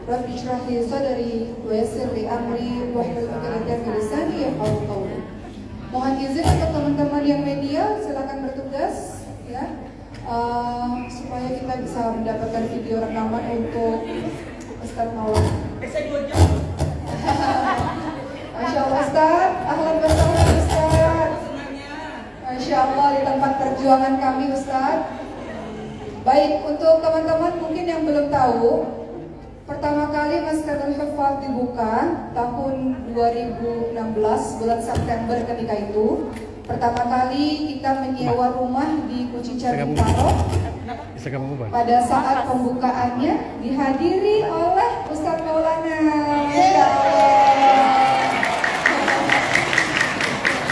Rabbi shrah li sadri wa yassir li amri wahlul 'uqdatam min lisani yafqahu qawli. Mohon izin untuk teman-teman yang media, silakan bertugas ya. Supaya kita bisa mendapatkan video rekaman untuk Ustaz Maulana. Masya Allah Ustaz, ahlan wa sahlan Ustaz. Masya Allah di tempat perjuangan kami Ustaz. Baik, untuk teman-teman mungkin yang belum tahu, pertama kali Maskadul Hufaz dibuka tahun 2016 bulan September ketika itu. Pertama kali kita menyewa rumah di Kucicar Bintaro. Pada saat pembukaannya dihadiri oleh Ustaz Maulana. Masya Allah.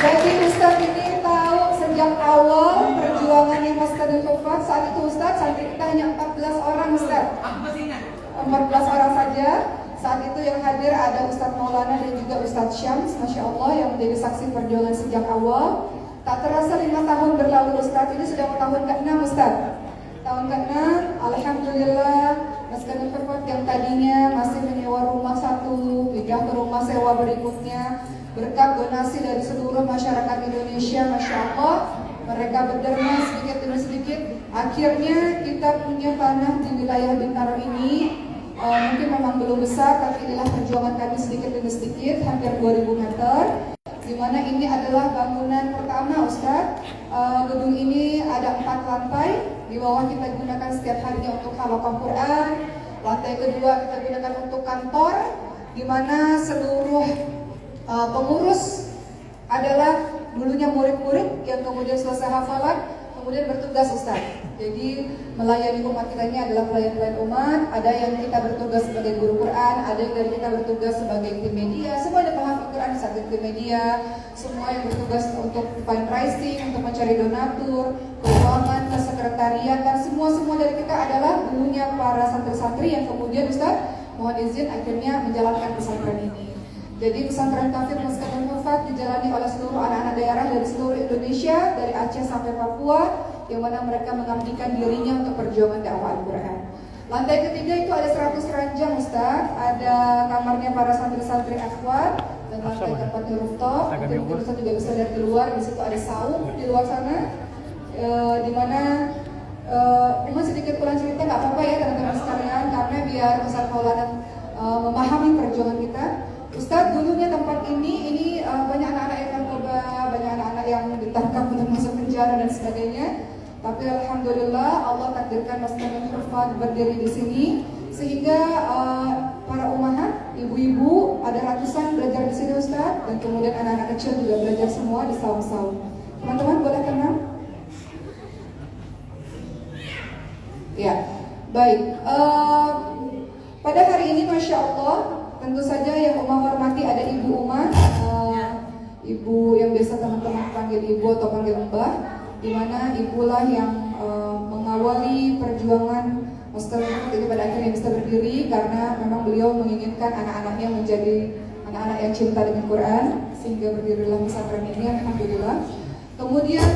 Jadi Ustaz ini tahu sejak awal perjuangannya Maskadul Hufaz. Saat itu Ustaz, santri kita hanya 14 orang Ustaz. 14 orang saja. Saat itu yang hadir ada Ustaz Maulana dan juga Ustaz Syams, Masya Allah, yang menjadi saksi perjuangan sejak awal. Tak terasa 5 tahun berlalu Ustaz, ini sudah tahun ke-6 Ustaz. Tahun ke-6, Alhamdulillah, Maskadul Hufaz yang tadinya masih menyewa rumah satu, pindah ke rumah sewa berikutnya. Berkat donasi dari seluruh masyarakat Indonesia, Masya Allah, mereka berderma sedikit demi sedikit. Akhirnya kita punya tanah di wilayah Bintaro ini. Mungkin memang belum besar, tapi inilah perjuangan kami sedikit demi sedikit, hampir 2000 meter. Dimana ini adalah bangunan pertama Ustaz. Gedung ini ada 4 lantai. Di bawah kita gunakan setiap harinya untuk halaqah Quran. Lantai kedua kita gunakan untuk kantor, dimana seluruh pengurus adalah dulunya murid-murid yang kemudian selesai hafalan, kemudian bertugas Ustaz. Jadi melayani umat kita ini adalah pelayan-pelayan umat. Ada yang kita bertugas sebagai guru Quran, ada yang dari kita bertugas sebagai tim media. Semua ada penghafal Quran sebagai tim media. Semua yang bertugas untuk fundraising, untuk mencari donatur, keuangan, kesekretariatan. Semua dari kita adalah dulunya para santri-santri yang kemudian Ustaz mohon izin akhirnya menjalankan pesantren ini. Jadi pesantren Kafir Maskadul Hufaz dijalani oleh seluruh anak-anak daerah dari seluruh Indonesia, dari Aceh sampai Papua, yang mana mereka mengabdikan dirinya untuk perjuangan dakwah Al-Quran. Lantai ketiga itu ada 100 ranjang Ustaz, ada kamarnya para santri-santri akhwat, dan lantai keempatnya rooftop. Mungkin Ustaz juga bisa lihat di luar, di situ ada saung di luar sana, di mana cuma sedikit kurang cerita nggak apa-apa ya teman-teman sekalian, karena biar Ustaz Maulana memahami perjuangan kita. Ustaz, dulunya tempat ini banyak anak-anak yang narkoba, banyak anak-anak yang ditangkap untuk masuk penjara dan sebagainya. Tapi alhamdulillah Allah takdirkan Maskadul Hufaz berdiri di sini, sehingga para ummahat, ibu-ibu ada ratusan belajar di sini Ustaz, dan kemudian anak-anak kecil juga belajar semua di saung-saung. Teman-teman boleh tenang? Ya, baik. Pada hari ini Masya Allah, tentu saja yang Uma hormati ada Ibu Uma, Ibu yang biasa teman-teman panggil Ibu atau panggil Mbah, di mana Ibulah yang mengawali perjuangan Maskadul Hufaz ini pada akhirnya bisa berdiri, karena memang beliau menginginkan anak-anaknya menjadi anak-anak yang cinta dengan Quran, sehingga berdirilah pesantren ini, alhamdulillah. Kemudian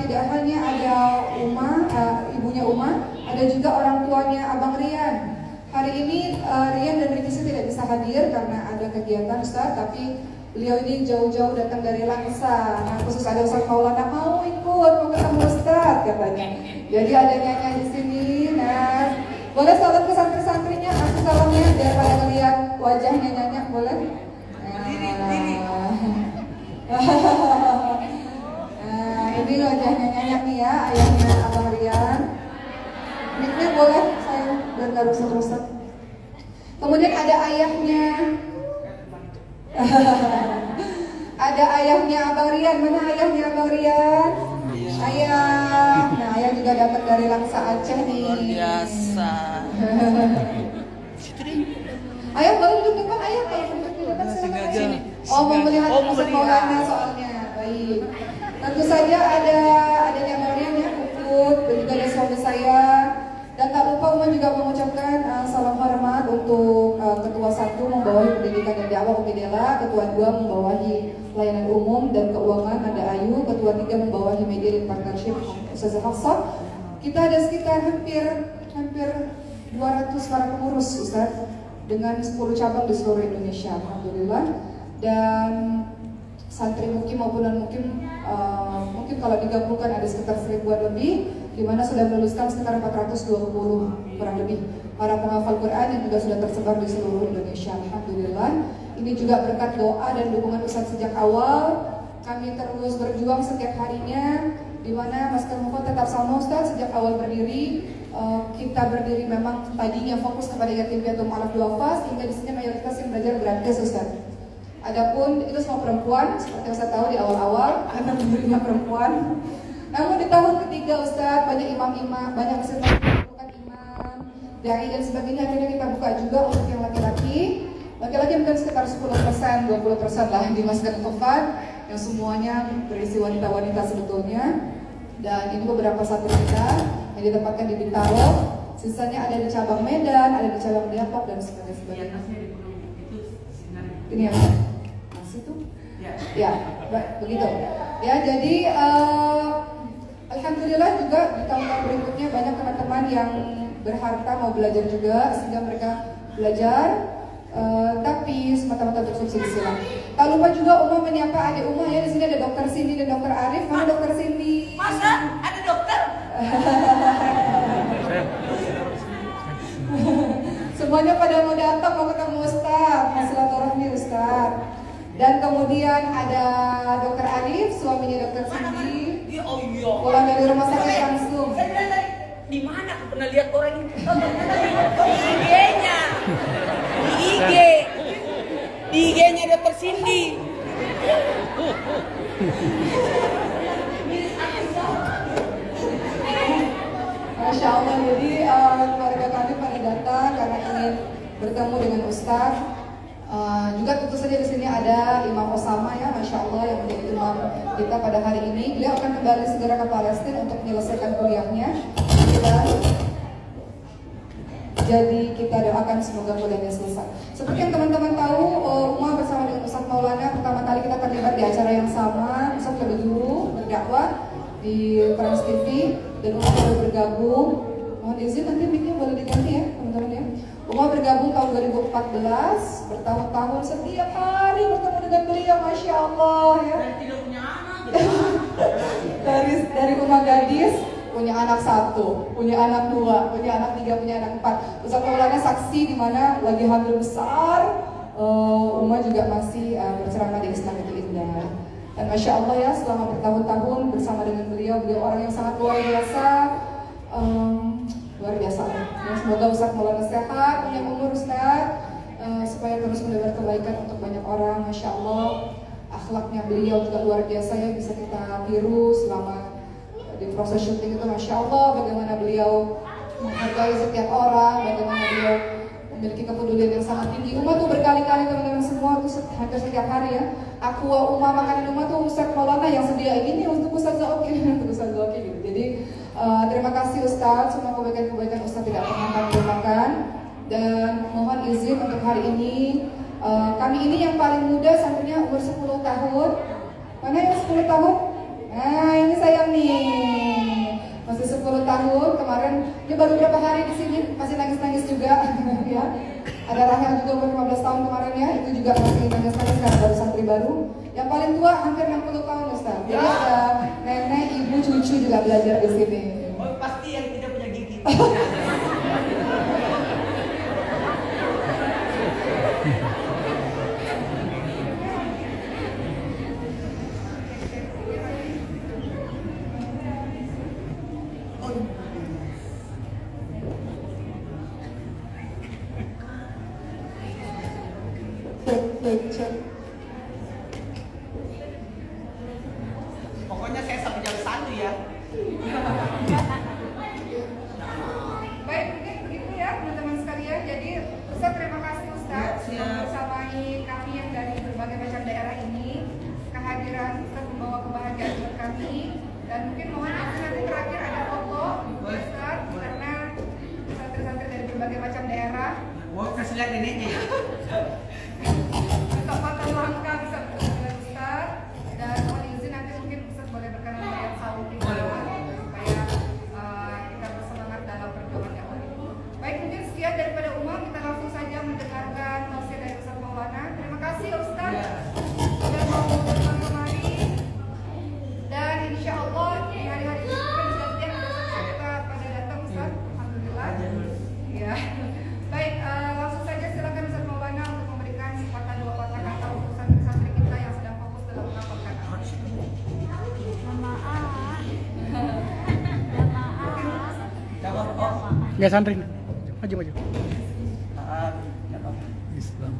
tidak hanya ada Uma, ibunya Uma, ada juga orang tuanya Abang Rian. Hari ini Rian dan Rikisi tidak bisa hadir karena ada kegiatan Ustaz, tapi beliau ini jauh-jauh datang dari Langsa. Nah, khusus ada Ustaz Maulana mau ikut, mau ketemu Ustaz katanya. Jadi ada nyanyi di sini. Nah, boleh salam ke santri-santrinya, kasih salamnya biar pada melihat wajahnya nyanyi, boleh? Nah, ini wajahnya nyanyi nih ya, ayahnya Abang Rian. Mic-nya boleh saya biar nggak rusak-rusak. Kemudian ada ayahnya. Ada ayahnya Abang Rian. Mana ayahnya Abang Rian? Ayah. Nah, ayah juga datang dari Langsa Aceh nih. Luar biasa. Ayah boleh duduk depan ayah, kalau duduk di depan silakan ayah. Oh, mau melihat Ustaz Maulana soalnya. Baik. Tentu saja ada adanya Abang Rian ya, Puput, dan juga ada suami saya. Dan tak lupa Uma juga mengucapkan salam hormat untuk Ketua 1 membawahi pendidikan dan dakwah Umidela, Ketua 2 membawahi pelayanan umum dan keuangan ada Ayu, Ketua 3 membawahi media dan partnership Ustazah Hafsah. Kita ada sekitar hampir 200 para pengurus Ustaz. dengan 10 cabang di seluruh Indonesia, alhamdulillah. Dan santri mukim maupun non mukim mungkin kalau digabungkan ada sekitar 1000-an lebih, di mana sudah meluluskan sekitar 420 kurang lebih para penghafal Quran yang juga sudah tersebar di seluruh Indonesia, alhamdulillah. Ini juga berkat doa dan dukungan Ustadz sejak awal. Kami terus berjuang setiap harinya, di mana Masker Mufat tetap sama Ustadz sejak awal berdiri. Kita berdiri memang tadinya fokus kepada yatim piatu mu'alaf du'afa, sehingga di sini mayoritas yang belajar gratis Ustadz. Adapun itu semua perempuan, seperti Ustadz tahu di awal-awal karena pendirinya perempuan. Namun di tahun ketiga Ustadz banyak imam-imam, banyak muslimah bukan imam, dai dan sebagainya, akhirnya kita buka juga untuk yang laki-laki. Laki-laki mungkin sekitar 10%, 20% lah di Masker Mufat, yang semuanya berisi wanita-wanita sebetulnya. Dan ini beberapa santri kita yang ditempatkan di Bintaro, sisanya ada di cabang Medan, ada di cabang Depok dan sebagainya. Ini ya, masih tuh? Ya, begitu. Ya, jadi alhamdulillah juga di tahun-tahun berikutnya banyak teman-teman yang berharta mau belajar juga, sehingga mereka belajar. Tapi semata-mata untuk subsidi silang. Tak lupa juga Uma menyapa adik Uma ya, di sini ada Dokter Cindy dan Dokter Arif. Mana Dokter Cindy? Masa ada dokter? Semuanya pada mau datang mau ketemu Ustaz, silaturahmi Ustaz. Dan kemudian ada Dokter Arif, suaminya Dokter Cindy. Ya Allah. Pulang dari rumah sakit langsung. Di mana aku pernah lihat orang ini? Di IG-nya. Di IG-nya Dokter Cindy. Masya Allah, jadi keluarga kami pada datang karena ingin bertemu dengan Ustaz. Juga tentu saja di sini ada Imam Osama ya, Masya Allah yang menjadi imam kita pada hari ini. Beliau akan kembali segera ke Palestina untuk menyelesaikan kuliahnya. Jadi kita doakan semoga kuliahnya selesai. Seperti yang teman-teman tahu, Uma bersama dengan Ustaz Maulana pertama kali kita terlibat di acara yang sama. Ustaz lebih dulu berdakwah di Trans TV dan Uma baru bergabung. Mohon izin nanti mic-nya boleh diganti ya teman-teman ya. Uma bergabung tahun 2014, bertahun-tahun setiap hari bertemu dengan beliau, Masya Allah ya. Tidak punya anak. Dari Uma gadis punya anak 1, punya anak 2, punya anak 3, punya anak 4. Ustaz Maulana saksi di mana lagi hamil besar, Uma juga masih berceramah di Islam itu indah. Dan Masya Allah ya, selama bertahun-tahun bersama dengan beliau orang yang sangat luar biasa, luar biasa. Ya, semoga Ustaz Maulana sehat, punya umur Ustaz, supaya terus mendebar kebaikan untuk banyak orang. Masya Allah, akhlaknya beliau juga luar biasa ya, bisa kita tiru selama di proses syuting itu. Masya Allah, bagaimana beliau menghargai setiap orang, bagaimana beliau memiliki kepedulian yang sangat tinggi. Uma tuh berkali-kali teman-teman semua tuh hampir setiap hari ya. Aqua Uma, makanan Uma tuh Ustaz Maulana yang sediain ini untuk Ustaz Zauki, untuk Ustaz Zauki gitu. Jadi terima kasih Ustaz, semua kebaikan-kebaikan Ustaz tidak pernah kami lupakan. Dan mohon izin untuk hari ini, kami ini yang paling muda santrinya umur 10 tahun. Mana yang 10 tahun? Nah ini sayang nih, masih 10 tahun, kemarin dia baru berapa hari di sini, masih nangis-nangis juga ya. Ada Rahel juga umur 15 tahun kemarin ya, itu juga masih nangis-nangis karena baru santri baru. Yang paling tua hampir 60 tahun Ustaz. Jadi ada nenek, ibu, cucu juga belajar di sini. Oh, pasti yang tidak punya gigi. Pokoknya saya sampai jam 1 ya. Baik, mungkin begitu ya teman-teman sekalian. Jadi Ustaz terima kasih Ustaz sudah bersamai kami yang dari berbagai macam daerah ini. Kehadiran Ustaz membawa kebahagiaan buat kami. Dan mungkin mohon nanti terakhir ada foto Ustaz karena santri-santri dari berbagai macam daerah. Wah, kasih lihat neneknya ya. Kesempatan langka bisa bertemu dengan Ustaz. Dan mohon izin nanti mungkin Ustaz boleh berkenan melihat saung kita supaya kita bersemangat dalam perjuangan dakwah ini. Baik, mungkin sekian daripada Uma, kita langsung saja mendengar Nggak santri. Maju maju. Islam.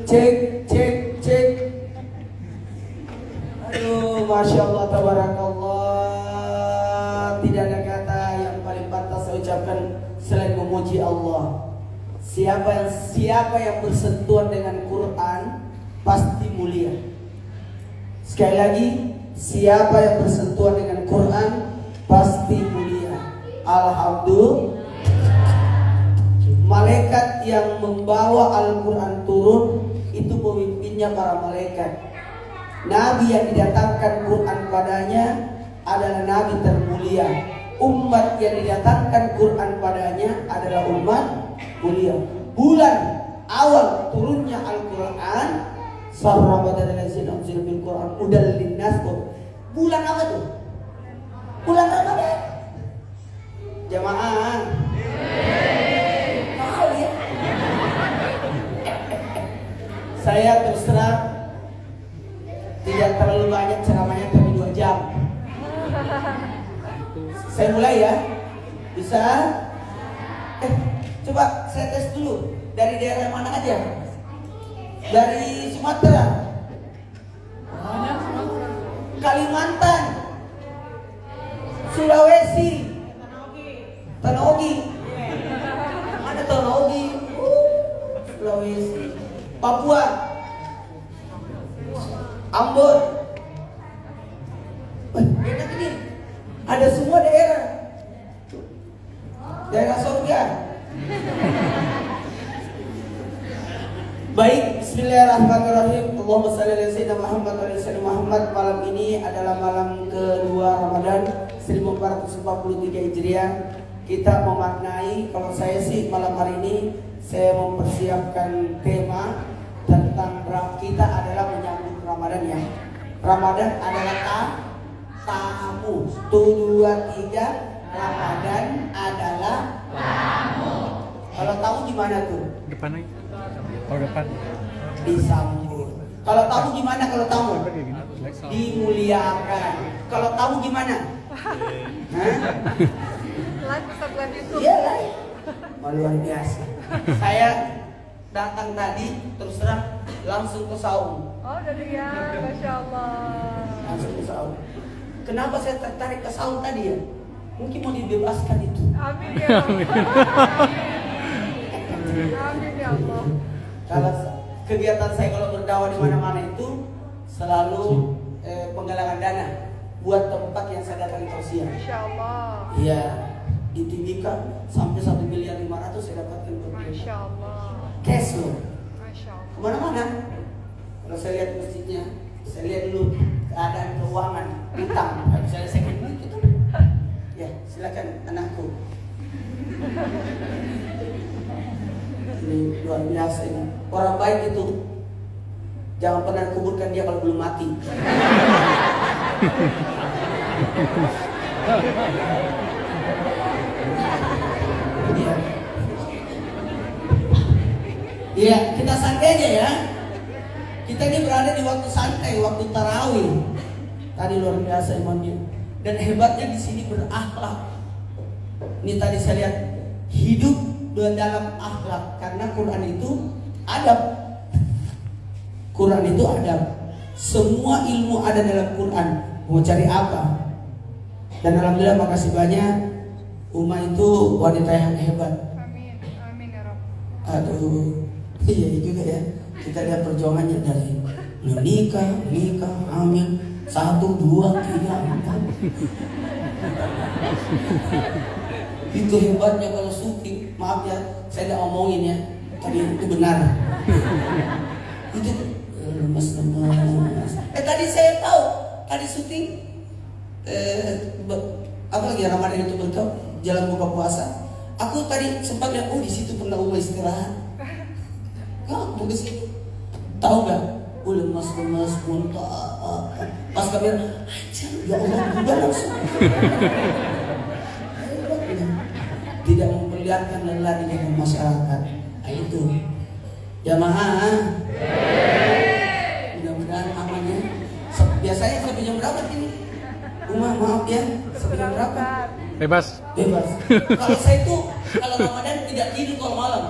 Cek. Aduh, masya Allah, tabarakallah. Tidak ada kata yang paling pantas saya ucapkan selain memuji Allah. Siapa yang bersentuhan dengan Quran pasti mulia. Sekali lagi, siapa yang bersentuhan dengan Quran pasti mulia. Alhamdulillah. Malaikat yang membawa Al-Quran turun itu pemimpinnya para malaikat. Nabi yang didatangkan Quran padanya adalah Nabi termulia. Umat yang didatangkan Quran padanya adalah umat mulia. Bulan awal turunnya Al-Quran, Quran udal linnas. Bulan apa tuh? Bulan Ramadan. Jamaah. Tahu ya? Saya terus terang tidak terlalu banyak ceramahnya, tapi 2 jam. Saya mulai ya. Bisa? Coba saya tes dulu. Dari daerah mana aja? Dari Sumatera, Kalimantan, Sulawesi, Tanah Ogi. Ada Tanah Ogi, Sulawesi, Papua, Ambon. Enak ini. Ada semua daerah. Daerah surga. Baik, bismillahirrahmanirrahim. Allahumma shalli ala sayyidina Muhammad wa ala sayyidina Muhammad. Malam ini adalah malam kedua Ramadan 1443 Hijriah. Kita memaknai, kalau saya sih malam hari ini saya mempersiapkan tema tentang kita adalah menyambut Ramadan ya. Ramadan adalah tamu. 1, 2, 3. Ramadan adalah tamu. Kalau tamu gimana tuh? Depan lagi. Oh depan. Disambut. Kalau tamu gimana kalau tamu? Dimuliakan. Kalau tamu gimana? Live bisa buat YouTube. Iya lah. Luar biasa. Saya datang tadi terus terang langsung ke saung. Oh dari ya, Masya Allah. Langsung ke saung. Kenapa saya tertarik ke saung tadi ya? Mungkin mau dibebaskan itu. Amin ya Allah. Amin ya Allah. Kalau kegiatan saya kalau berdakwah di mana-mana itu selalu penggalangan dana buat tempat yang saya datangi tausiah. Masya Allah. Iya, di Timika sampai 1,5 miliar saya dapatkan buat dia. Masya Allah. Cash loh. Masya Allah. Kemana-mana. Kalau saya lihat masjidnya, saya lihat dulu keadaan keuangan, utang. Kalau saya duit gitu. Ya, silakan anakku. Ini luar biasa ini. Orang baik itu jangan pernah kuburkan dia kalau belum mati. Iya, kita santai aja ya. Kita ini berada di waktu santai, waktu tarawih. Tadi luar biasa imannya. Dan hebatnya di sini berakhlak. Ini tadi saya lihat hidup dalam akhlak, karena Quran itu adab. Quran itu adab. Semua ilmu ada dalam Quran. Mau cari apa? Dan alhamdulillah makasih banyak. Uma itu wanita yang hebat. Amin. Amin ya Rabb. Aduh, iya juga ya. Kita lihat perjuangannya dari nikah, hamil, 1, 2, 3, 4. Itu hebatnya kalau syuting. Maaf ya, saya tidak ngomongin ya. Tadi itu benar. Itu lemas. Tadi saya tahu. Tadi syuting. Apa lagi Ramadan itu berkau jalan buka puasa. Aku tadi sempat lihat, oh di situ pernah Uma istirahat. Kamu ke situ. Tahu nggak? Lemas muntah. Pas kami aja, ya Allah, udah langsung. Tidak memperlihatkan lelah di tengah masyarakat. Nah, itu jamaah. Mudah-mudahan amannya. Biasanya sampai jam berapa ini? Uma, maaf ya, sampai jam berapa? Bebas. Bebas. Kalau saya tuh kalau Ramadan tidak tidur kalau malam.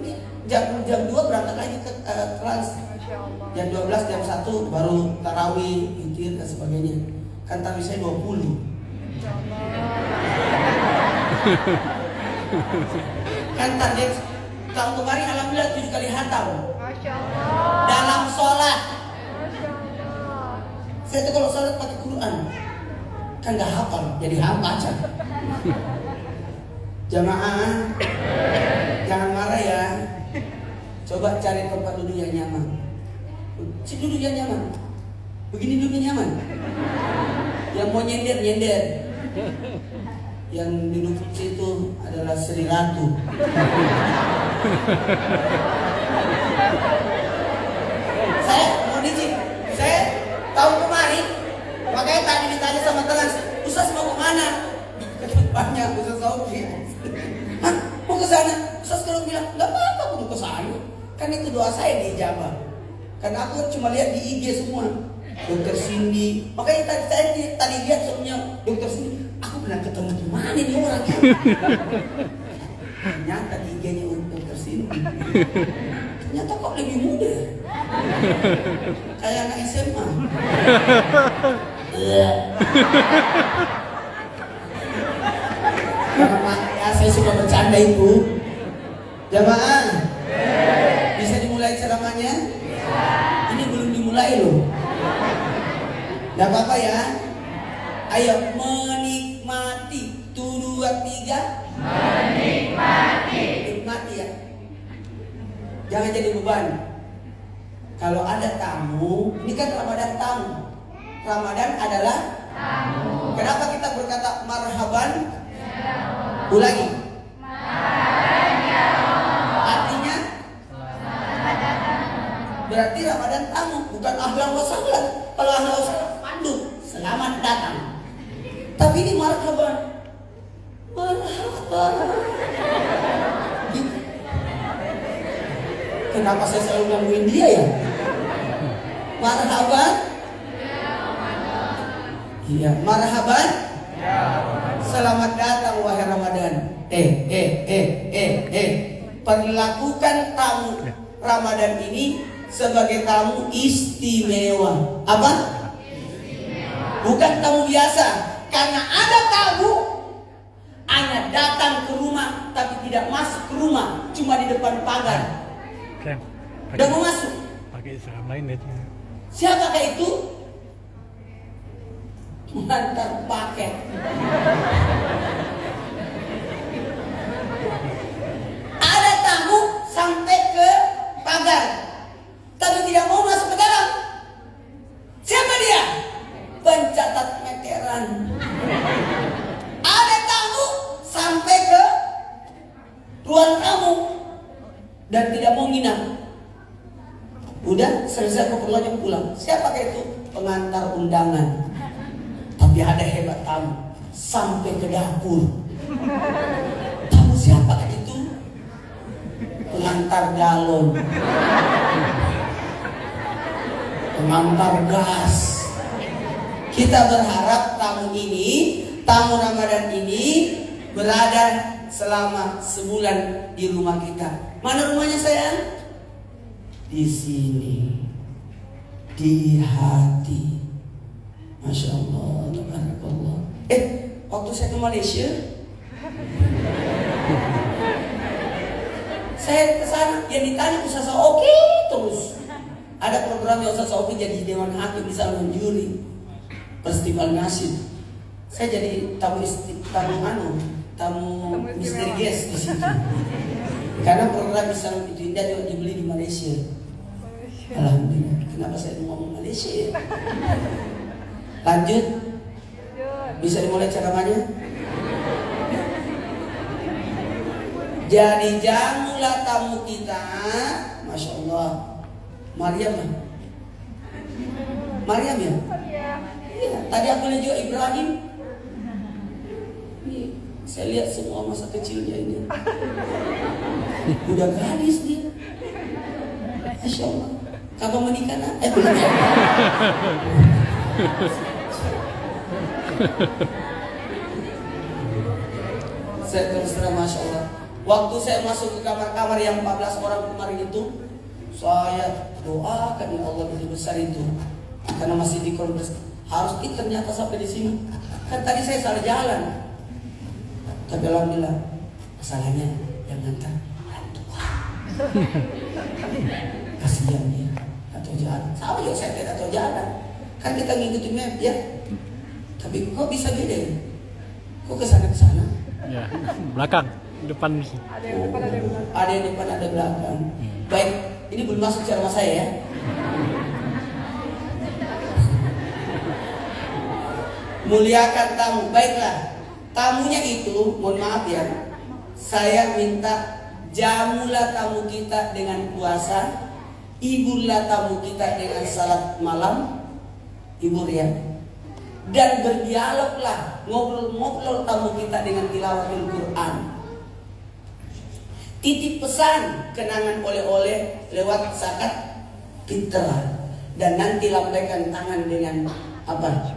Ini jam 2 berangkat lagi ke kelas. Jam 12, jam 1 baru tarawih, witir dan sebagainya. Kan tarawih saya 20. Kan target tahun kemarin alhamdulillah 7 kali hatam. Dalam sholat. Saya tuh kalau sholat pakai Quran kan nggak hafal, jadi hafal aja. Jamaah, jangan marah ya. Coba cari tempat duduk yang nyaman. Duduk yang nyaman. Begini duduknya nyaman. Yang mau nyender. Yang duduk situ adalah Sri Ratu. Saya mau dicip. Saya tahun kemarin, makanya tadi ditanya sama teman, Ustaz mau kemana? Banyak Ustaz Sofi. Hah, mau ke sana? Ustaz kalau bilang, nggak apa-apa aku mau ke sana. Kan itu doa saya diijabah. Karena aku cuma lihat di IG semua. Dokter Cindy, makanya tadi lihat semuanya Dokter Cindy. Aku pernah ketemu di mana nih orangnya? Ternyata di IG-nya Dokter Cindy. Ternyata kok lebih muda. Kayak anak SMA. Ya, saya suka bercanda itu. Jamaah, bisa dimulai ceramahnya? Ini belum dimulai loh. Gak apa-apa ya. Ayo menikmati. 1, 2, 3. Nikmati ya. Jangan jadi beban. Kalau ada tamu, ini kan Ramadan tamu. Ramadan adalah tamu. Kenapa kita berkata marhaban? Ulangi. Artinya berarti Ramadan tamu, bukan ahlan wa sahlan. Kalau ahlan wa sahlan pandu, selamat datang. Tapi ini marhaban. Marhaban. Kenapa saya selalu gangguin dia ya? Marhaban. Iya, marhaban. Selamat datang wahai Ramadan. Perlakukan tamu Ramadan ini sebagai tamu istimewa. Apa? Bukan tamu biasa. Karena ada tamu, Anda datang ke rumah tapi tidak masuk ke rumah, cuma di depan pagar. Udah mau masuk. Pakai Islam lain ya. Siapakah itu? Mantan paket. Ada tamu sampai ke pagar, tapi tidak mau masuk ke dalam. Siapa dia? Pencatat meteran. Ada tamu sampai ke ruang tamu dan tidak mau nginap. Udah selesai keperluannya pulang. Siapakah itu? Pengantar undangan. Tapi ada hebat tamu sampai ke dapur. Tamu siapakah itu? Pengantar galon, pengantar gas. Kita berharap tamu ini, tamu Ramadan ini berada selama sebulan di rumah kita. Mana rumahnya sayang? Di sini, di hati. Masya Allah, tabarakallah. Waktu saya ke Malaysia, saya ke sana, yang ditanya Ustaz Oki terus. Ada program yang Ustaz Oki jadi dewan hakim bisa menjuri festival nasib. Saya jadi tamu misteri guest di situ. Karena program bisa itu indah juga dibeli di Malaysia. Alhamdulillah. Kenapa saya ngomong Malaysia ya? Lanjut. Bisa dimulai ceramahnya? Jadi jamulah tamu kita. Masya Allah. Maryam ya? Maryam ya? Iya. Tadi aku lihat juga Ibrahim. Nih, saya lihat semua masa kecilnya ini. Udah gadis dia. Masya Allah. Kapan menikah nak? Belum ya. Saya terus terang Masya Allah. Waktu saya masuk ke kamar-kamar yang 14 orang kemarin itu, saya doakan ya Allah lebih besar itu, karena masih di kongres. Harus ternyata sampai di sini. Kan tadi saya salah jalan. Tapi alhamdulillah, masalahnya yang ngantar Tuhan. Kasihan dia, atau jalan. Sama juga saya tidak tahu jalan. Kan kita ngikutin map ya. Tapi kok bisa beda? Kok kesana kesana? Ya, belakang, depan. Ada yang depan, ada yang belakang. Ada yang depan, ada belakang. Baik, ini belum masuk ceramah saya ya. Muliakan tamu, baiklah. Tamunya itu, mohon maaf ya, saya minta jamulah tamu kita dengan puasa, hiburlah tamu kita dengan salat malam, hibur ya. Dan berdialoglah, ngobrol-ngobrol tamu kita dengan tilawatul Quran. Titip pesan kenangan oleh-oleh lewat zakat fitrah, dan nanti lambaikan tangan dengan apa?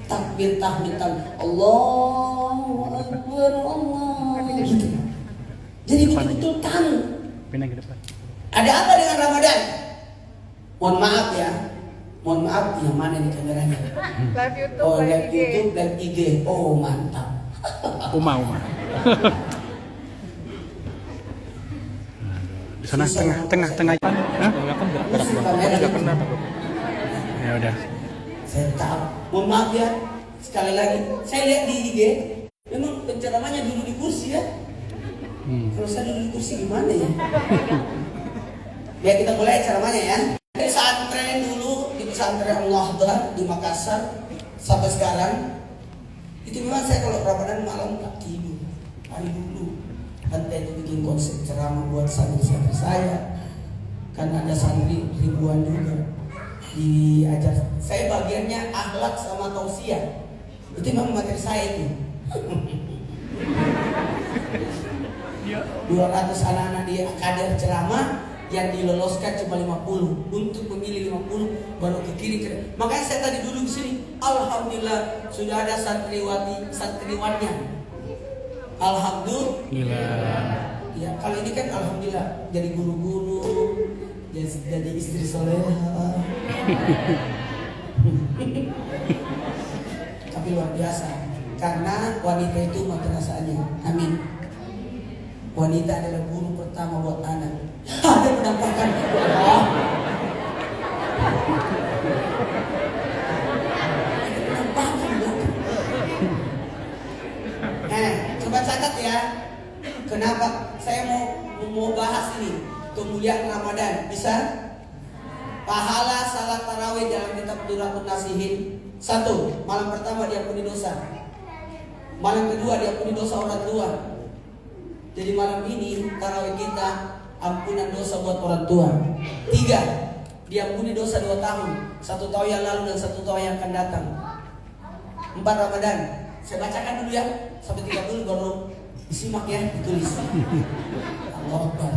Takbir tahmidan Allahu Akbar Allah gitu. Jadi betul-betul tamu. Pindah ke depan. Ada apa dengan Ramadan? Mohon maaf ya. Mohon maaf, yang mana nih kameranya? Live YouTube, Oh, live live IG. YouTube, live IG. Oh, mantap. Uma. Di sana tengah. Hah? Enggak pernah. Ya udah. Saya tahu. Mohon maaf ya. Sekali lagi, saya lihat di IG, memang penceramahnya dulu di kursi ya. Kalau saya dulu di kursi gimana ya? Ya kita mulai ceramahnya ya. Pesantren dulu di pesantren Allah di Makassar sampai sekarang itu memang saya kalau Ramadan malam tak tidur. Hari dulu Anda itu bikin konsep ceramah buat santri-santri saya, kan ada santri ribuan juga diajar. Saya bagiannya akhlak sama tausiah. Itu memang materi saya itu. 200 anak-anak di kader ceramah, yang diloloskan cuma 50. Untuk memilih 50 baru ke kiri. Makanya saya tadi duduk di sini, alhamdulillah sudah ada santriwannya. Alhamdulillah. Ya, kalau ini kan alhamdulillah jadi guru-guru, jadi istri soleha. Tapi luar biasa, karena wanita itu madrasahnya. Amin. Wanita adalah guru pertama buat anak. Ada menampakkan Allah. Coba catat ya. Kenapa saya mau bahas ini? Kemuliaan Ramadan. Bisa? Pahala salat tarawih dalam kitab Durratun Nasihin. 1. Malam pertama diampuni dosa. Malam kedua diampuni dosa orang tua. Jadi malam ini tarawih kita ampunan dosa buat orang tua. 3. Diampuni dosa 2 tahun. 1 tahun yang lalu dan 1 tahun yang akan datang. 4 Ramadan. Saya bacakan dulu ya sampai 30 baru disimak ya, ditulis. Allah Akbar.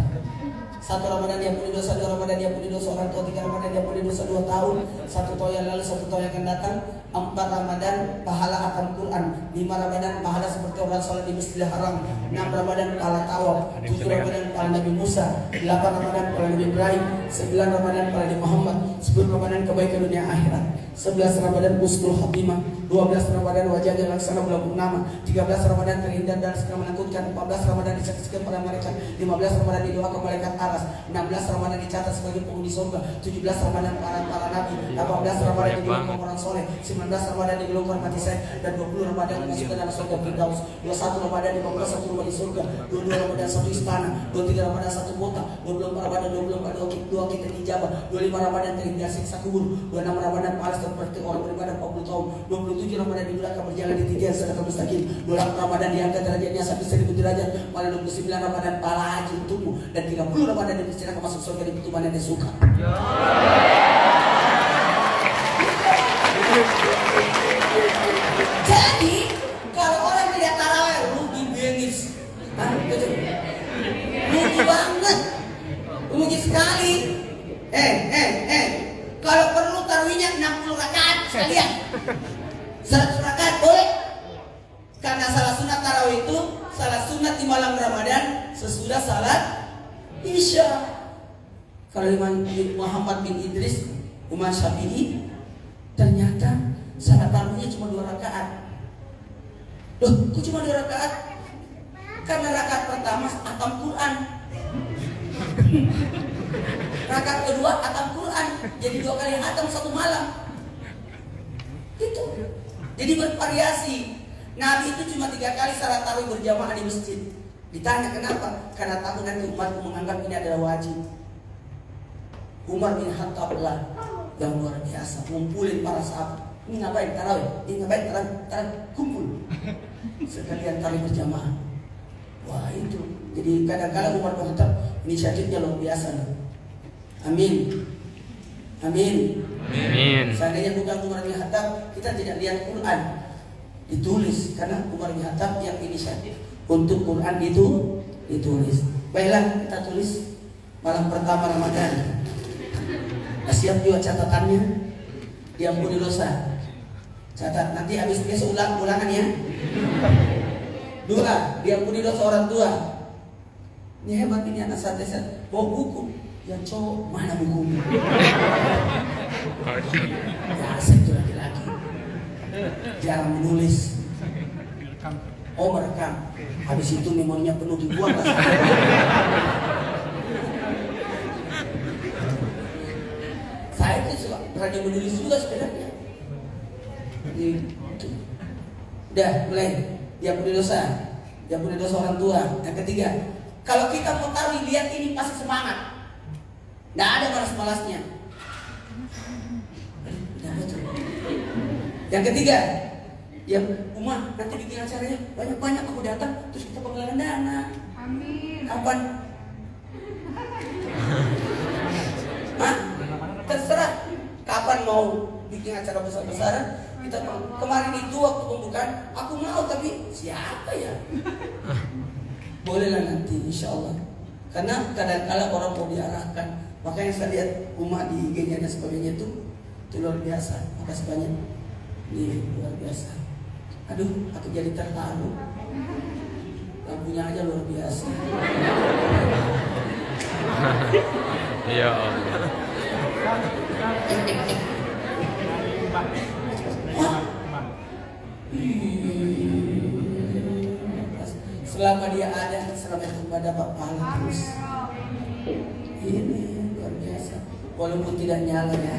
1 Ramadan diampuni dosa, 2 Ramadan diampuni dosa orang tua, 3 Ramadan diampuni dosa 2 tahun, 1 tahun yang lalu, 1 tahun yang akan datang. 4 Ramadan pahala akan Quran, 5 Ramadan pahala seperti orang salat di Masjidil Haram, 6 Ramadan pahala tawaf, 7 Ramadan pahala Nabi Musa, 8 Ramadan pahala Nabi Ibrahim, 9 Ramadan pahala Nabi Muhammad, 10 Ramadan kebaikan dunia akhirat, 11 Ramadan husnul khatimah, 12 Ramadan wajahnya laksana bulan purnama, 13 Ramadan terhindar dari segala menakutkan, 14 Ramadan disaksikan pada malaikat, 15 Ramadan didoakan malaikat aras, 16 Ramadan dicatat sebagai penghuni surga, 17 Ramadan para nabi, 18 Ramadan digolongkan orang soleh, 19 Ramadan digolongkan mati saya, dan 20 Ramadan masuk ke dalam surga Firdaus, 21 Ramadan 15 satu rumah di surga, 22 Ramadan 1 istana, 23 Ramadan 1 kota, 24 Ramadan 24 dua kita dijabah, 25 Ramadan terhindar siksa kubur, 26 Ramadan pahala seperti orang beribadah 40 tahun, 27 Ramadan dimudahkan berjalan di tiga sedekah mustaqim, 28 Ramadan diangkat derajatnya sampai 1000 derajat, pada 29 Ramadan pahala haji untukmu, dan 30 Ramadan dipersilakan masuk surga di pintu mana dia suka. Jadi kalau orang tidak tarawih rugi bengis, rugi banget, rugi Kalau perlu tarawihnya 60 rakaat sekalian. 100 rakaat boleh. Karena salah sunat tarawih itu salah sunat di malam Ramadan sesudah salat Isya. Kalau Imam Muhammad bin Idris, Imam Syafi'i, ternyata salat tarawihnya cuma 2 rakaat. Loh, kok cuma 2 rakaat? Karena rakaat pertama atam Quran. Rakaat kedua atam Quran. Jadi 2 kali atam 1 malam. Itu. Jadi bervariasi. Nabi itu cuma 3 kali salat tarawih berjamaah di masjid. Ditanya kenapa? Karena takut nanti umatku menganggap ini adalah wajib. Umar bin Khattab lah yang luar biasa ngumpulin para sahabat. Ini ngapain tarawih? Ini ngapain tarawih? Kumpul. Sekalian tarawih berjamaah. Wah itu. Jadi kadang-kadang Umar bin Khattab inisiatifnya luar biasa nih. Amin. Amin. Amin. Seandainya bukan Umar bin Khattab, kita tidak lihat Quran ditulis, karena Umar bin Khattab yang inisiatif untuk Quran itu ditulis. Baiklah, kita tulis malam pertama Ramadan. Siap juga catatannya, diampuni dosa. Catat, nanti habis besok ulangan ya. 2, diampuni dosa orang tua. Ini hebat ini anak santri. Bawa buku. Yang cowok mana buku? Biasa itu laki-laki. Jarang menulis. Oh merekam. Habis itu memorinya penuh dibuang lah. Saya itu suka rajin menulis juga sebenarnya. Udah mulai. Diampuni dosa. Diampuni dosa orang tua. Yang ketiga, kalau kita mau taruh lihat ini pasti semangat. Nggak ada malas-malasnya. Yang ketiga, ya Umar nanti bikin acaranya banyak-banyak, aku datang terus kita penggalangan dana. Amin. Kapan? Hah? Terserah. Kapan mau bikin acara besar-besaran? Kita mau. Kemarin itu waktu pembukaan aku mau, tapi siapa ya? Bolehlah nanti insya Allah. Karena kadang-kala orang mau diarahkan. Makanya saya lihat umat di IG-nya dan sebagainya itu luar biasa. Makasih banyak. Ini luar biasa. Aduh, aku jadi terharu. Lampunya aja luar biasa. Ya Allah. Selama dia ada, selamat kepada Bapak terus. Ini luar biasa. Walaupun tidak nyala ya.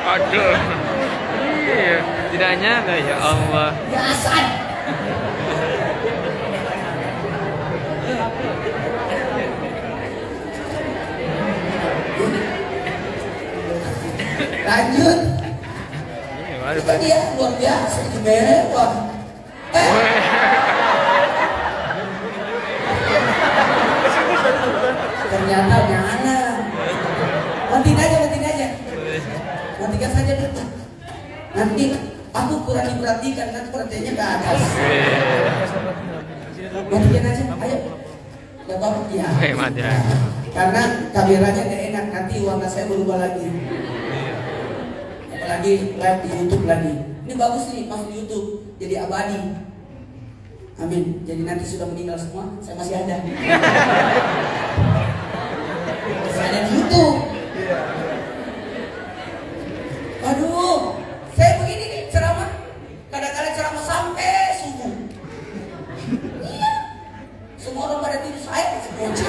Aduh. Iya, tidak nyata ya Allah. Biasa. Lanjut. Itu dia luar biasa, mewah. Ternyata nyala. Matiin aja. Matikan saja dulu. Nanti aku kurang diperhatikan, nanti perhatiannya ke atas. Matikan aja, ayo. Gak apa-apa ya. Hemat ya. Karena kameranya gak enak, nanti warna saya berubah lagi. Apalagi live di YouTube lagi. Ini bagus nih, pas di YouTube jadi abadi. Amin. Jadi nanti sudah meninggal semua, saya masih ada. Saya ada di YouTube. Aduh, saya begini nih ceramah. Kadang-kadang ceramah sampai subuh. Iya. Semua orang pada tidur, saya masih kunci.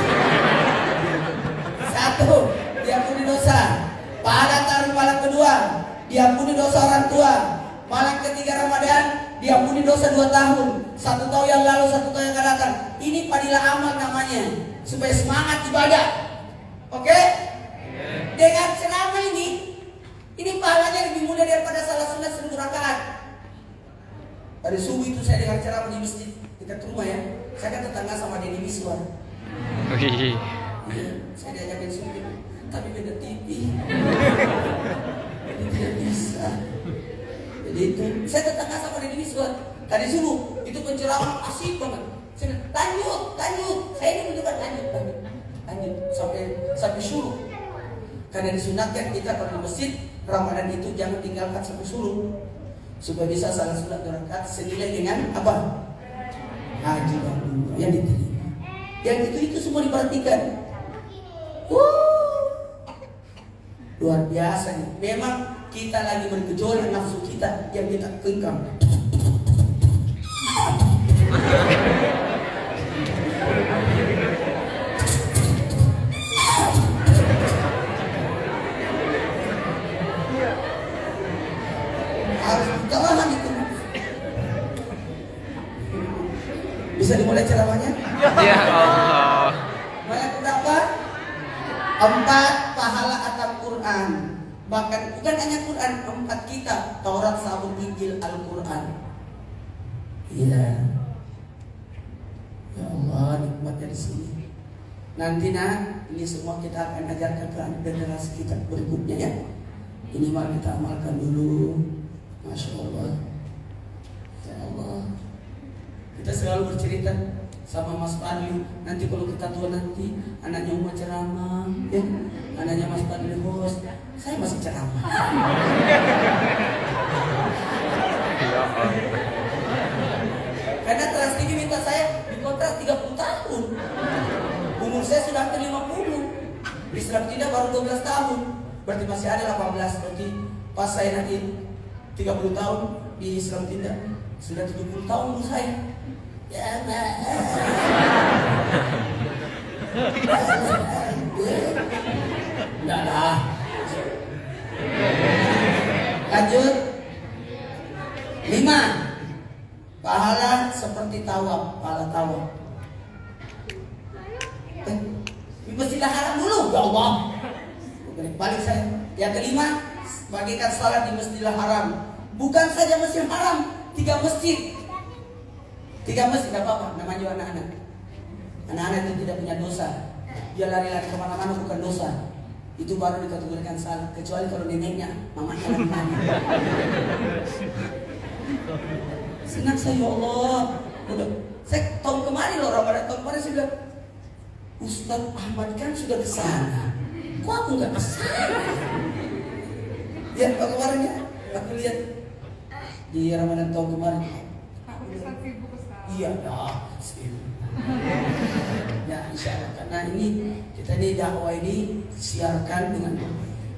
1, diampuni dosa. Pahala taruh malam kedua, diampuni dosa orang tua. Malam ketiga Ramadan, diampuni dosa 2 tahun. 1 tahun yang lalu, 1 tahun yang akan datang. Ini padilah amal namanya, supaya semangat ibadah. Oke? Dengan ceramah ini pahalanya lebih mulia daripada salat sunat 1000 rakaat. Pada subuh itu saya dengar ceramah di masjid dekat rumah ya. Saya kan tetangga sama Deddy Miswar. Wih. Iya, saya diajakin syuting, tapi beda TV. Jadi tidak bisa. Jadi itu, saya tetangga sama Deddy Miswar. Tadi subuh itu penceramah asik banget. Saya bilang, lanjut. Saya ini mencoba lanjut. sampai suruh. Karena disunatkan kita kalau di masjid Ramadan itu jangan tinggalkan sampai suruh, supaya bisa salat sunat 2 rakaat senilai dengan apa? Haji yang diterima. Yang itu semua diperhatikan. Luar biasa nih. Memang kita lagi bergejolak nafsu kita yang kita kengkang. Harus ditahan itu. Bisa dimulai ceramahnya? Ya Allah. Banyak berapa? 4 pahala atam Quran. Bahkan bukan hanya Quran, 4 kitab, Taurat, Zabur, Injil, Al-Quran. Iya. Ya Allah, nikmatnya di sini. Nanti ini semua kita akan ajarkan ke generasi kita berikutnya ya. Ini mari kita amalkan dulu. Masya Allah. Ya Allah. Kita selalu bercerita sama Mas Fadli. Nanti kalau kita tua nanti anaknya mau ceramah, ya. Anaknya Mas Fadli host. Saya masih ceramah. Karena Trans TV minta saya dikontrak 30 tahun. Umur saya sudah hampir 50. Di Islam tidak baru 12 tahun. Berarti masih ada 18. Berarti pas saya nanti 30 tahun di Islam tidak sudah 70 tahun umur saya. Ya enggak lah. Lanjut. 5. Pahala seperti tawaf, pahala tawaf. Di Masjidil Haram dulu, ya Allah. Balik saya. Yang kelima, bagikan salat di Masjidil Haram. Bukan saja Masjidil Haram, 3 masjid. 3 masjid, gak apa-apa, namanya juga anak-anak. Anak-anak itu tidak punya dosa. Dia lari-lari kemana-mana bukan dosa. Itu baru dikategorikan salah. Kecuali kalau neneknya, mamanya lari-lari. Senang saya, ya Allah. Udah. Saya tahun kemarin loh, Ramadan tahun kemarin saya bilang, Ustaz Ahmad kan sudah ke sana. Kok aku nggak ke sana? Ya, tahun kemarin ya, aku lihat di Ramadan tahun kemarin. Iya, ya, insya Allah. Karena ini kita ini dakwah ini siarkan dengan,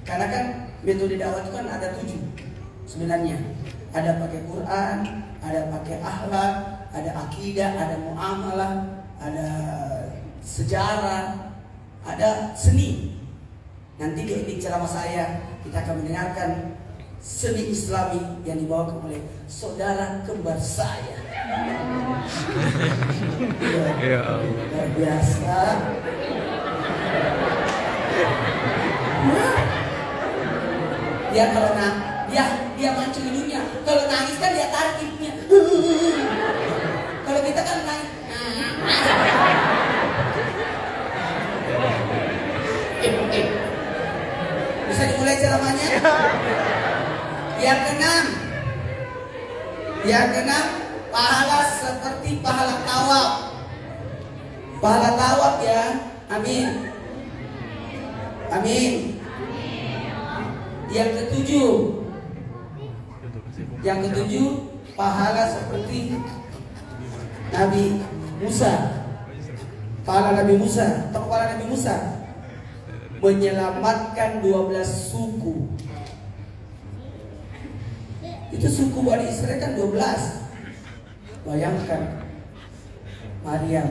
karena kan metode dakwah itu kan ada 7 sebenarnya. Ada pakai Quran, ada pakai akhlak, ada akidah, ada muamalah, ada sejarah, ada seni. Nanti di ceramah saya kita akan mendengarkan seni Islami yang dibawakan oleh saudara kembar saya. Ya Allah. Luar biasa. Dia kalau dia mancung hidungnya. Kalau nangis kan dia tarik hidungnya. Kalau kita kan nangis. Bisa dimulai ceramahnya? Yang keenam, pahala seperti pahala tawaf. Pahala tawaf ya. Amin. Amin. Yang ketujuh, pahala seperti Nabi Musa. Pahala Nabi Musa. Tahu pahala Nabi Musa? Menyelamatkan 12 suku. Itu suku Bani Israel kan 12. Bayangkan Maryam,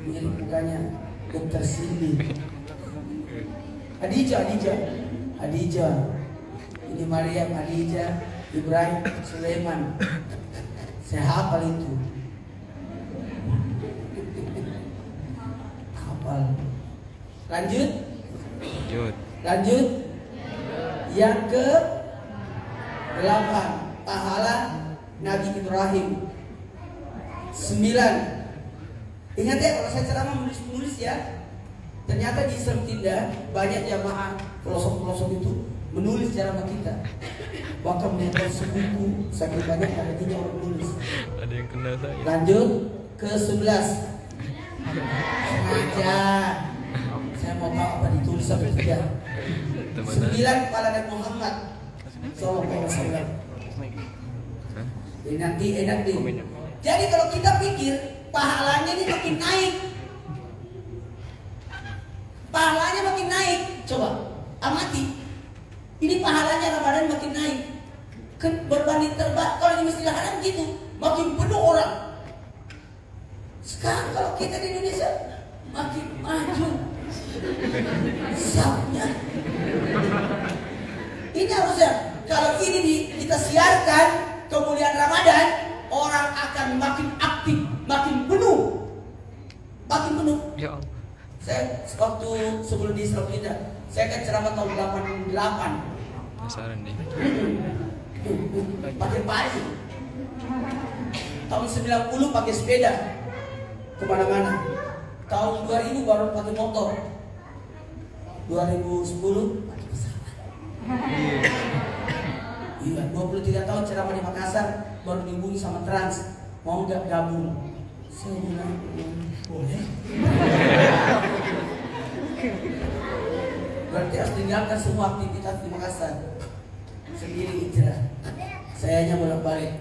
mirip mukanya Dr. Cindy. Hadijah. Ini Maryam, Hadijah, Ibrahim, Sulaiman. Saya hafal itu. Hafal. Lanjut. Yang ke-8, pahala Nabi Ibrahim. 9. Ingat ya kalau saya ceramah menulis ya. Ternyata di Islam Tindak banyak jamaah pelosok-pelosok itu menulis ceramah kita. Bahkan menyebar sebuku, saking banyak artinya orang menulis. Ada yang kena saya. Lanjut ke 11. Sengaja Saya mau tahu apa ditulis atau tidak. 9 kepala Nabi Muhammad Sallallahu Alaihi Wasallam. Ini nanti enak nih. Jadi kalau kita pikir pahalanya ini makin naik, pahalanya makin naik. Coba amati. Ini pahalanya Ramadan makin naik. Kan berbanding terbalik. Kalau di Masjidil Haram gitu, makin penuh orang. Sekarang kalau kita di Indonesia makin maju sapnya. Ini harusnya kalau ini kita siarkan kemuliaan Ramadan, orang akan makin aktif, makin penuh, makin penuh. Ya Allah. Saya waktu sebelum di Islam Pindah, saya kan ceramah tahun 88. Penasaran nih. Pakai baju. Tahun 90 pakai sepeda kemana-mana. Tahun 2000 baru pakai motor. 2010 pakai pesawat. Iya, 23 tahun ceramah di Makassar, baru dihubungi sama Trans, mau nggak gabung? Saya bilang boleh. Berarti harus tinggalkan semua aktivitas di Makassar, sendiri hijrah. Saya hanya bolak-balik.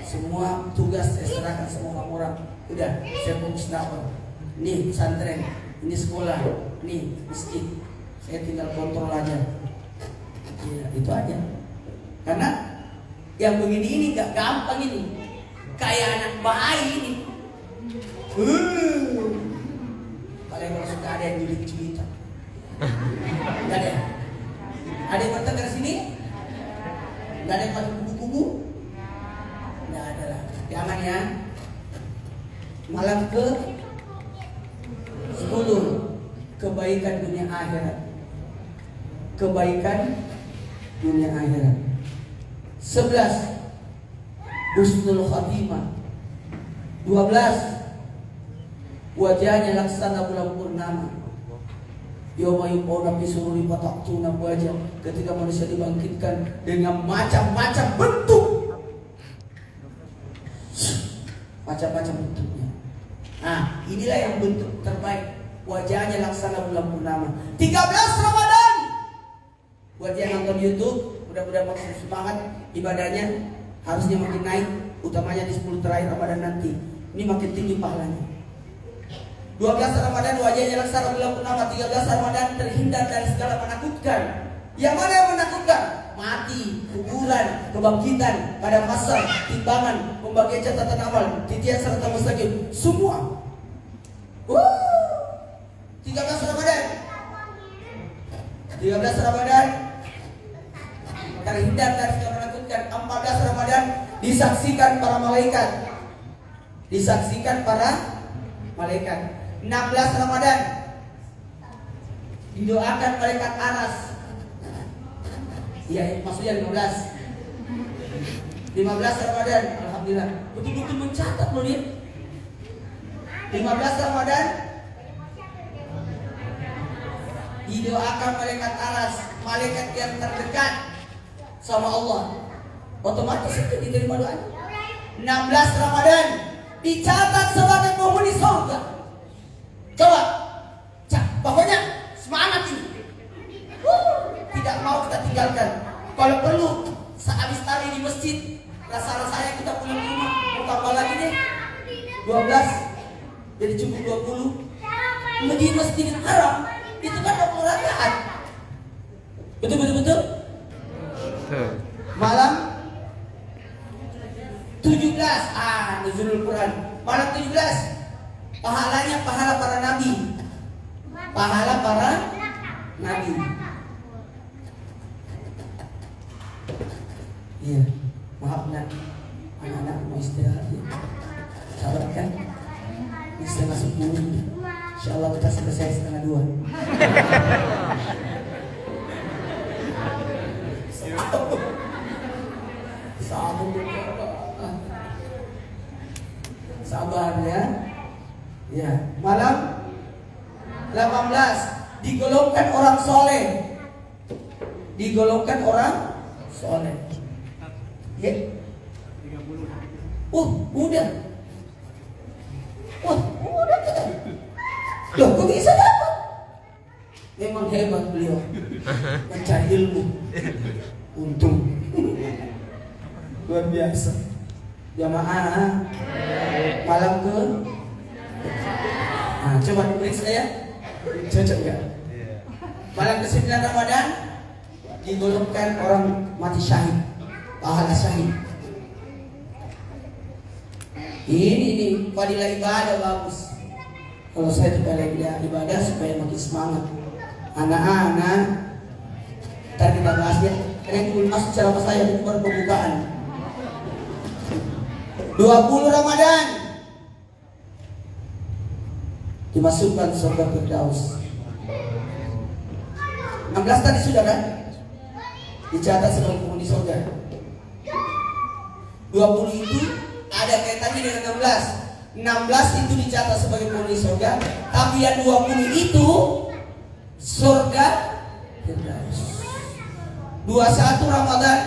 Semua tugas saya serahkan sama orang-orang. Udah, saya fokus dakwah. Ini pesantren, ini sekolah, ini masjid. Saya tinggal kontrol aja. Ya, itu aja. Karena yang begini ini gak gampang ini. Kayak anak bayi ini. Kalian kalau suka ada yang julit-julitan. Gak ada. Ada yang datang dari sini? Gak ada yang pakai kubu-kubu? Gak ada lah. Jangan ya. Malam ke 10, kebaikan dunia akhirat. Kebaikan dunia akhirat. 11, husnul khatimah. 12, wajahnya laksana bulan purnama. Yawma yub'una fi sururi fataqtuna wajah. Ketika manusia dibangkitkan dengan macam-macam bentuk, macam-macam bentuknya. Nah, inilah yang bentuk terbaik. Wajahnya laksana bulan purnama. 13 Ramadan. Buat yang nonton YouTube, mudah-mudahan makin semangat ibadahnya, harusnya makin naik, utamanya di 10 terakhir Ramadan nanti. Ini makin tinggi pahalanya. 12 Ramadan wajahnya laksana bulan purnama. 13 Ramadan terhindar dari segala menakutkan. Yang mana yang menakutkan? Mati, kuburan, kebangkitan, pada masa timbangan, pembagian catatan amal, titian serta mustaqim, semua. 13 Ramadan. 13 Ramadan terhindar dari segala menakutkan. 14 Ramadan disaksikan para malaikat. Disaksikan para malaikat. 16 Ramadan didoakan malaikat aras. Iya, maksudnya 15. 15 Ramadan, alhamdulillah. Betul-betul mencatat loh dia. 15 Ramadan didoakan malaikat aras, malaikat yang terdekat sama Allah. Otomatis itu diterima doanya. 16 Ramadan dicatat sebagai penghuni surga. Coba, pokoknya semangat ini. Tidak mau kita tinggalkan. Kalau perlu, sehabis tari di masjid, rasa-rasanya kita pulang ke rumah, mau tambah lagi deh 12, jadi cukup 20. Di Masjidil Haram itu kan 20 rakaat. Betul. Malam 17, nuzulul Quran. Malam 17, pahalanya pahala para nabi. Pahala para nabi. Iya, maaf nak, anak-anak mau istirahat ya. Sabar kan? Ini setengah 10. Insya Allah kita selesai setengah 2. Sabar ya. Ya, malam 18 digolongkan orang soleh. Digolongkan orang soleh. Ya. Udah. Udah. Loh, kok bisa dapat? Memang hebat beliau mencari ilmu. Untung luar biasa. Jamaah malam ke coba periksa ya, cocok nggak? Malam ke-9 Ramadan digolongkan orang mati syahid, pahala syahid. Ini fadilah ibadah bagus. Kalau saya juga lagi ibadah supaya makin semangat. Anak-anak, ntar kita bahas ya. Karena itu belum masuk ceramah saya, itu baru pembukaan. 20 Ramadan dimasukkan surga Firdaus. 16 tadi sudah kan? Dicatat sebagai penghuni surga. 20 itu ada kaitannya dengan 16. 16 itu dicatat sebagai penghuni surga, tapi yang 20 itu surga Firdaus. 21 Ramadan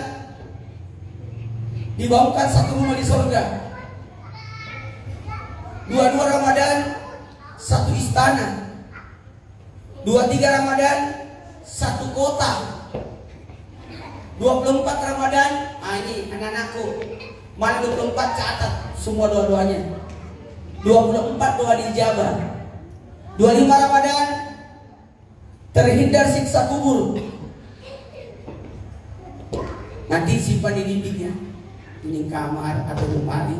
dibangunkan satu rumah di surga. 22 Ramadan satu istana. 23 Ramadan satu kota. 24 Ramadan, ini anak-anakku, malam 24 catat semua doa-doanya. 24 doa dijabah. 25 Ramadan terhindar siksa kubur. Nanti simpan di dindingnya, ini kamar atau lemari,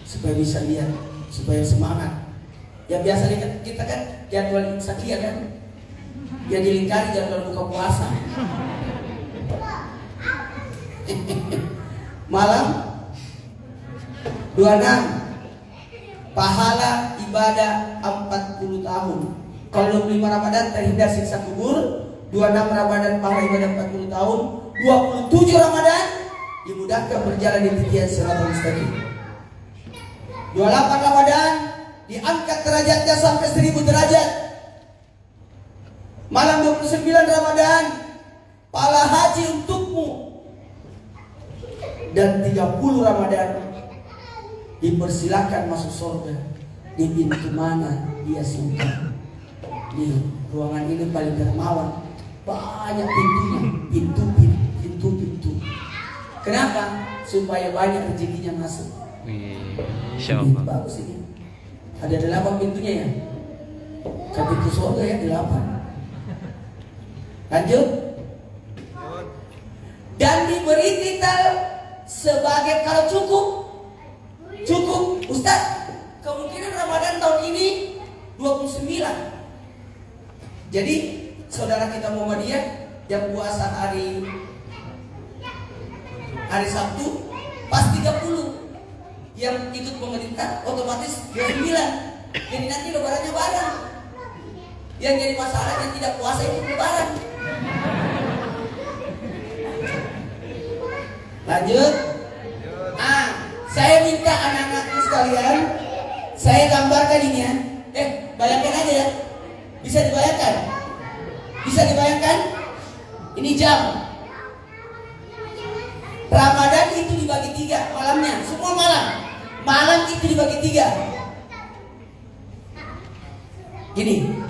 supaya bisa lihat, supaya semangat. Ya biasanya kita kan jadwal sakit kan, yang dilingkari jadwal buka puasa. Malam 26 pahala ibadah 40 tahun. Kalau 25 Ramadan terhindar siksa kubur, 26 Ramadan pahala ibadah 40 tahun, 27 Ramadan dimudahkan berjalan di titian siratal mustaqim. 28 Ramadan diangkat derajatnya sampai 1000 derajat. Malam 29 Ramadan pahala haji untukmu. Dan 30 Ramadan dipersilakan masuk surga di pintu mana dia suka. Di ruangan ini paling dermawan, banyak pintunya, pintu. Kenapa? Supaya banyak rezekinya masuk. Insya Allah. Bagus ini. Ada 8 pintunya ya. Ke pintu surga ya 8. Lanjut. Dan diberi titel sebagai, kalau cukup Ustaz, kemungkinan Ramadan tahun ini 29. Jadi saudara kita Muhammadiyah yang puasa hari Sabtu pas 30, yang ikut pemerintah otomatis 29. Jadi nanti lebarannya bareng. Yang jadi masalahnya tidak puasa ikut lebaran. Lanjut. Saya minta anak-anakku sekalian, saya gambarkan ini ya. Bayangkan aja ya. Bisa dibayangkan? Bisa dibayangkan? Ini jam. Ramadan itu dibagi 3 malamnya, semua malam. Malam itu dibagi 3. Gini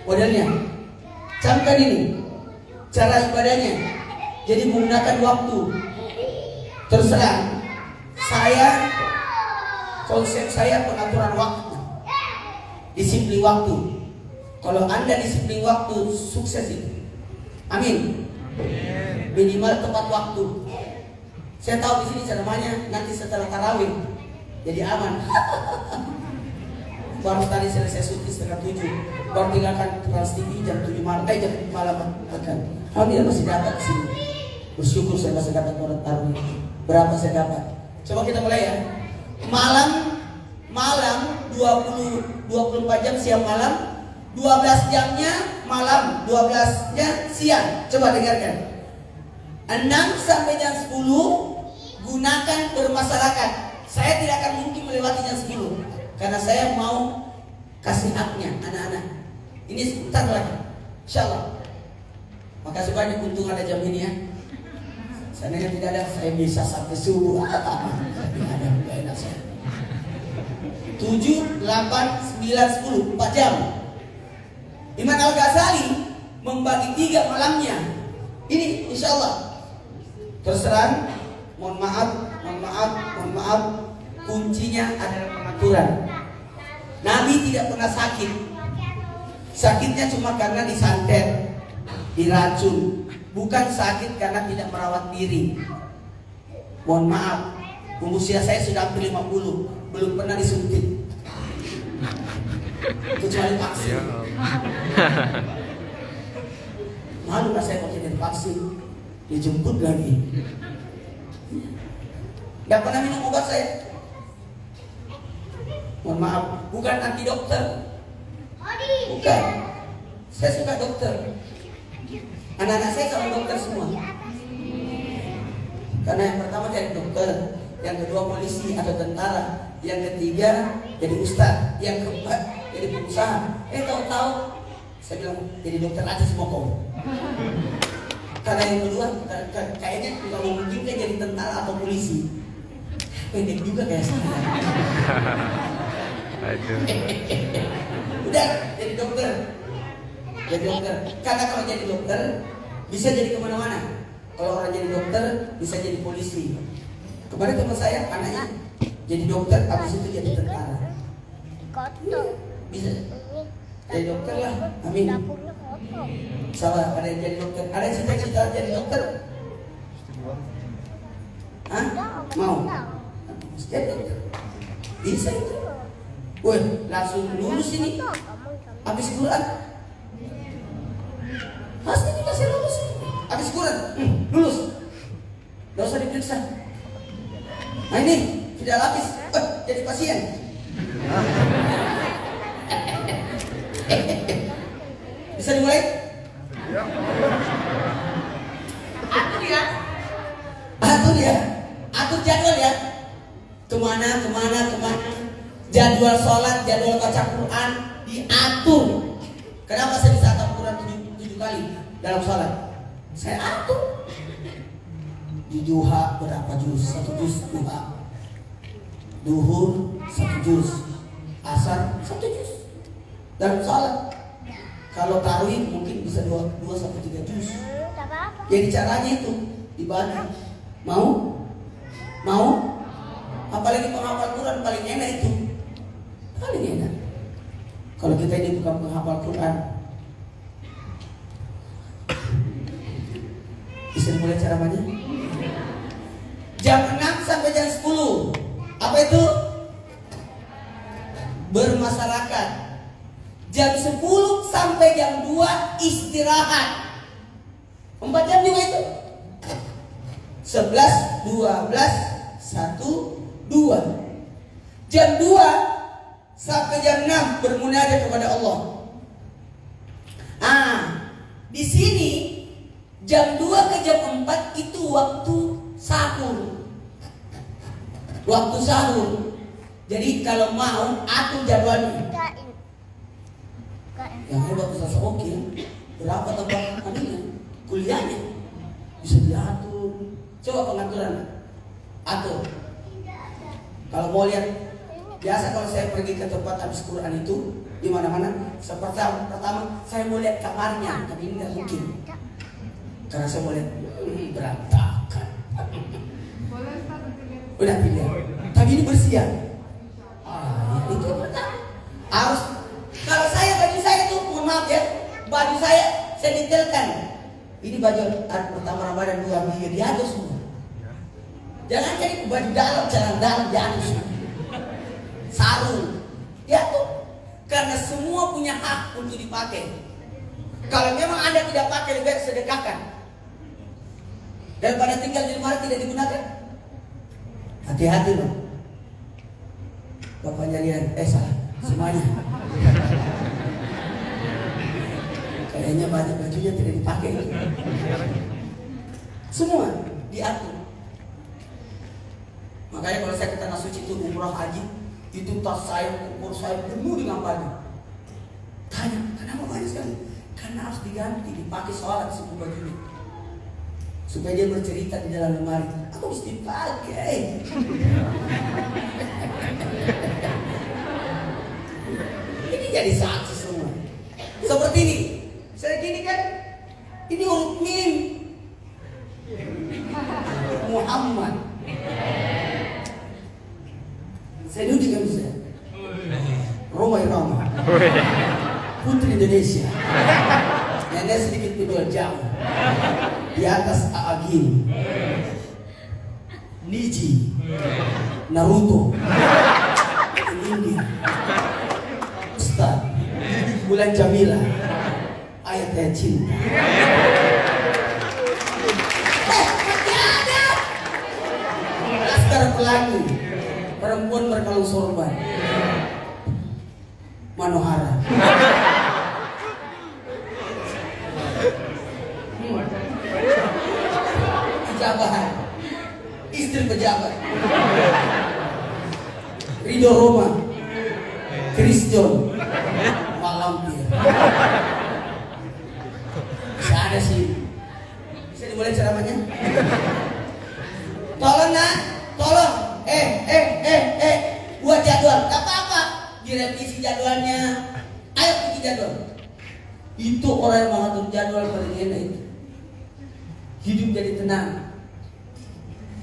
modelnya. Camkan ini cara ibadahnya. Jadi menggunakan waktu. Terus terang, konsep saya pengaturan waktu, disiplin waktu. Kalau Anda disiplin waktu, sukses itu. Amin. Minimal tepat waktu. Saya tahu di sini ceramahnya nanti setelah tarawih, jadi aman. Baru tadi selesai syuting setengah 7, baru tinggalkan Trans TV jam 7 malam, jam malam akan. Alhamdulillah masih dapat di sini. Bersyukur saya masih dapat orang tarawih. Berapa saya dapat? Coba kita mulai ya. Malam 24 jam siang malam, 12 jamnya malam, 12-nya siang. Coba dengarkan. 6 sampai jam 10 gunakan bermasyarakat. Saya tidak akan mungkin melewati jam 10 karena saya mau kasih haknya anak-anak. Ini sebentar lagi, insyaallah. Makasih banyak untung ada jam ini ya. Seandainya tidak ada, saya bisa sampai subuh. Tidak ada, tidak enak saya. 7, 8, 9, 10, 4 jam. Imam Al-Ghazali membagi 3 malamnya. Ini insya Allah. Terserah, mohon maaf, kuncinya adalah pengaturan. Nabi tidak pernah sakit. Sakitnya cuma karena disantet, diracun, bukan sakit karena tidak merawat diri. Mohon maaf, usia saya sudah hampir 50, belum pernah disuntik. Kecuali vaksin. Malu lah saya pakai dari vaksin, dijemput lagi. Tidak pernah minum obat saya. Mohon maaf, bukan anti dokter. Bukan. Saya suka dokter. Anak-anak saya sama dokter semua. Karena yang pertama jadi dokter, yang kedua polisi atau tentara, yang ketiga jadi ustaz, yang keempat jadi pengusaha. Tahu-tahu saya bilang jadi dokter aja semua kau. Karena yang kedua kayaknya nggak memungkinkan jadi tentara atau polisi. Pendek juga kayak saya. Aduh. Udah jadi dokter. Jadi dokter. Karena kalau jadi dokter bisa jadi kemana-mana. Kalau orang jadi dokter bisa jadi polisi. Kemarin teman saya anaknya jadi dokter, habis itu jadi tentara. Bisa jadi dokter lah. Amin. Salah, ada yang jadi dokter. Ada yang cita-cita jadi dokter? Hah? Mau? Jadi dokter? Bisa itu. Woi, langsung lulus ini. Habis Quran. Pasti ini masih lulus. Habis Quran, lulus. Gak usah diperiksa. Nah ini, tidak habis. Jadi pasien. Bisa dimulai? Atur ya. Atur jadwal ya. Kemana. Jadwal sholat, jadwal baca Quran diatur. Kenapa saya bisa hafal Quran 7 kali dalam sholat? Saya atur. Di duha berapa juz? 1 juz duha. Duhur 1 juz. Asar 1 juz. Dalam sholat. Kalau tarawih mungkin bisa 2 sampai 3 juz. Jadi caranya itu ibadah. Mau? Apalagi penghafal Quran paling enak itu. Paling enak. Kalau kita ini bukan penghafal Quran. Bisa dimulai cara mana? Jam 6 sampai jam 10. Apa itu? Bermasyarakat. Jam 10 sampai jam 2 istirahat. 4 jam juga itu. 11, 12, 1, 2. Jam 2 sampai jam 6 bermunajat kepada Allah. Di sini jam 2 ke jam 4 itu waktu sahur. Waktu sahur. Jadi kalau mau atur jadwalnya. Yang hebat Ustaz Oki, berapa tempat kuliahnya bisa diatur. Coba pengaturan. Atur. Kalau mau lihat, biasa kalau saya pergi ke tempat habis Quran itu di mana-mana, pertama saya mau lihat kamarnya, tapi ini nggak mungkin karena saya mau lihat berantakan. Udah pilih, tapi ini bersih ya. Itu pertama. Harus. Kalau baju saya tuh, mohon maaf ya, baju saya detailkan. Ini baju pertama Ramadan 2 diatur semua. Jangan cari baju dalam, celana dalam diatur. Sarung diatur. Karena semua punya hak untuk dipakai. Kalau memang Anda tidak pakai, lebih baik sedekahkan daripada tinggal di rumah tidak digunakan. Hati-hati loh. Bapaknya lihat, salah semuanya. Kayaknya banyak bajunya tidak dipakai. Semua diatur. Makanya kalau saya ke tanah suci itu umrah haji, itu tas saya, umur saya penuh dengan baju. Tanya, kenapa banyak sekali? Karena harus diganti, dipakai sholat semua bajunya. Supaya dia bercerita di dalam lemari, aku mesti dipakai. Ini jadi saksi semua. Seperti ini. Saya gini kan, huruf mim. Muhammad. Saya duduk kan bisa. Roma Irama. Putri Indonesia. Yang sedikit menjual jauh. Di atas Aagim, Niji, Naruto, India, Ustaz, Bulan Jamila, ayat cinta. Masih ada. Laskar Pelangi, perempuan berkalung sorban, Manohara. Pejabat, istri pejabat, Ridho Roma, Chris John, Malampir. Bisa ada sih. Bisa dimulai ceramahnya? Tolong nak, tolong. Buat jadwal. Gak apa-apa. Direvisi jadwalnya. Ayo bikin jadwal. Itu orang yang mengatur jadwal paling enak itu. Hidup jadi tenang.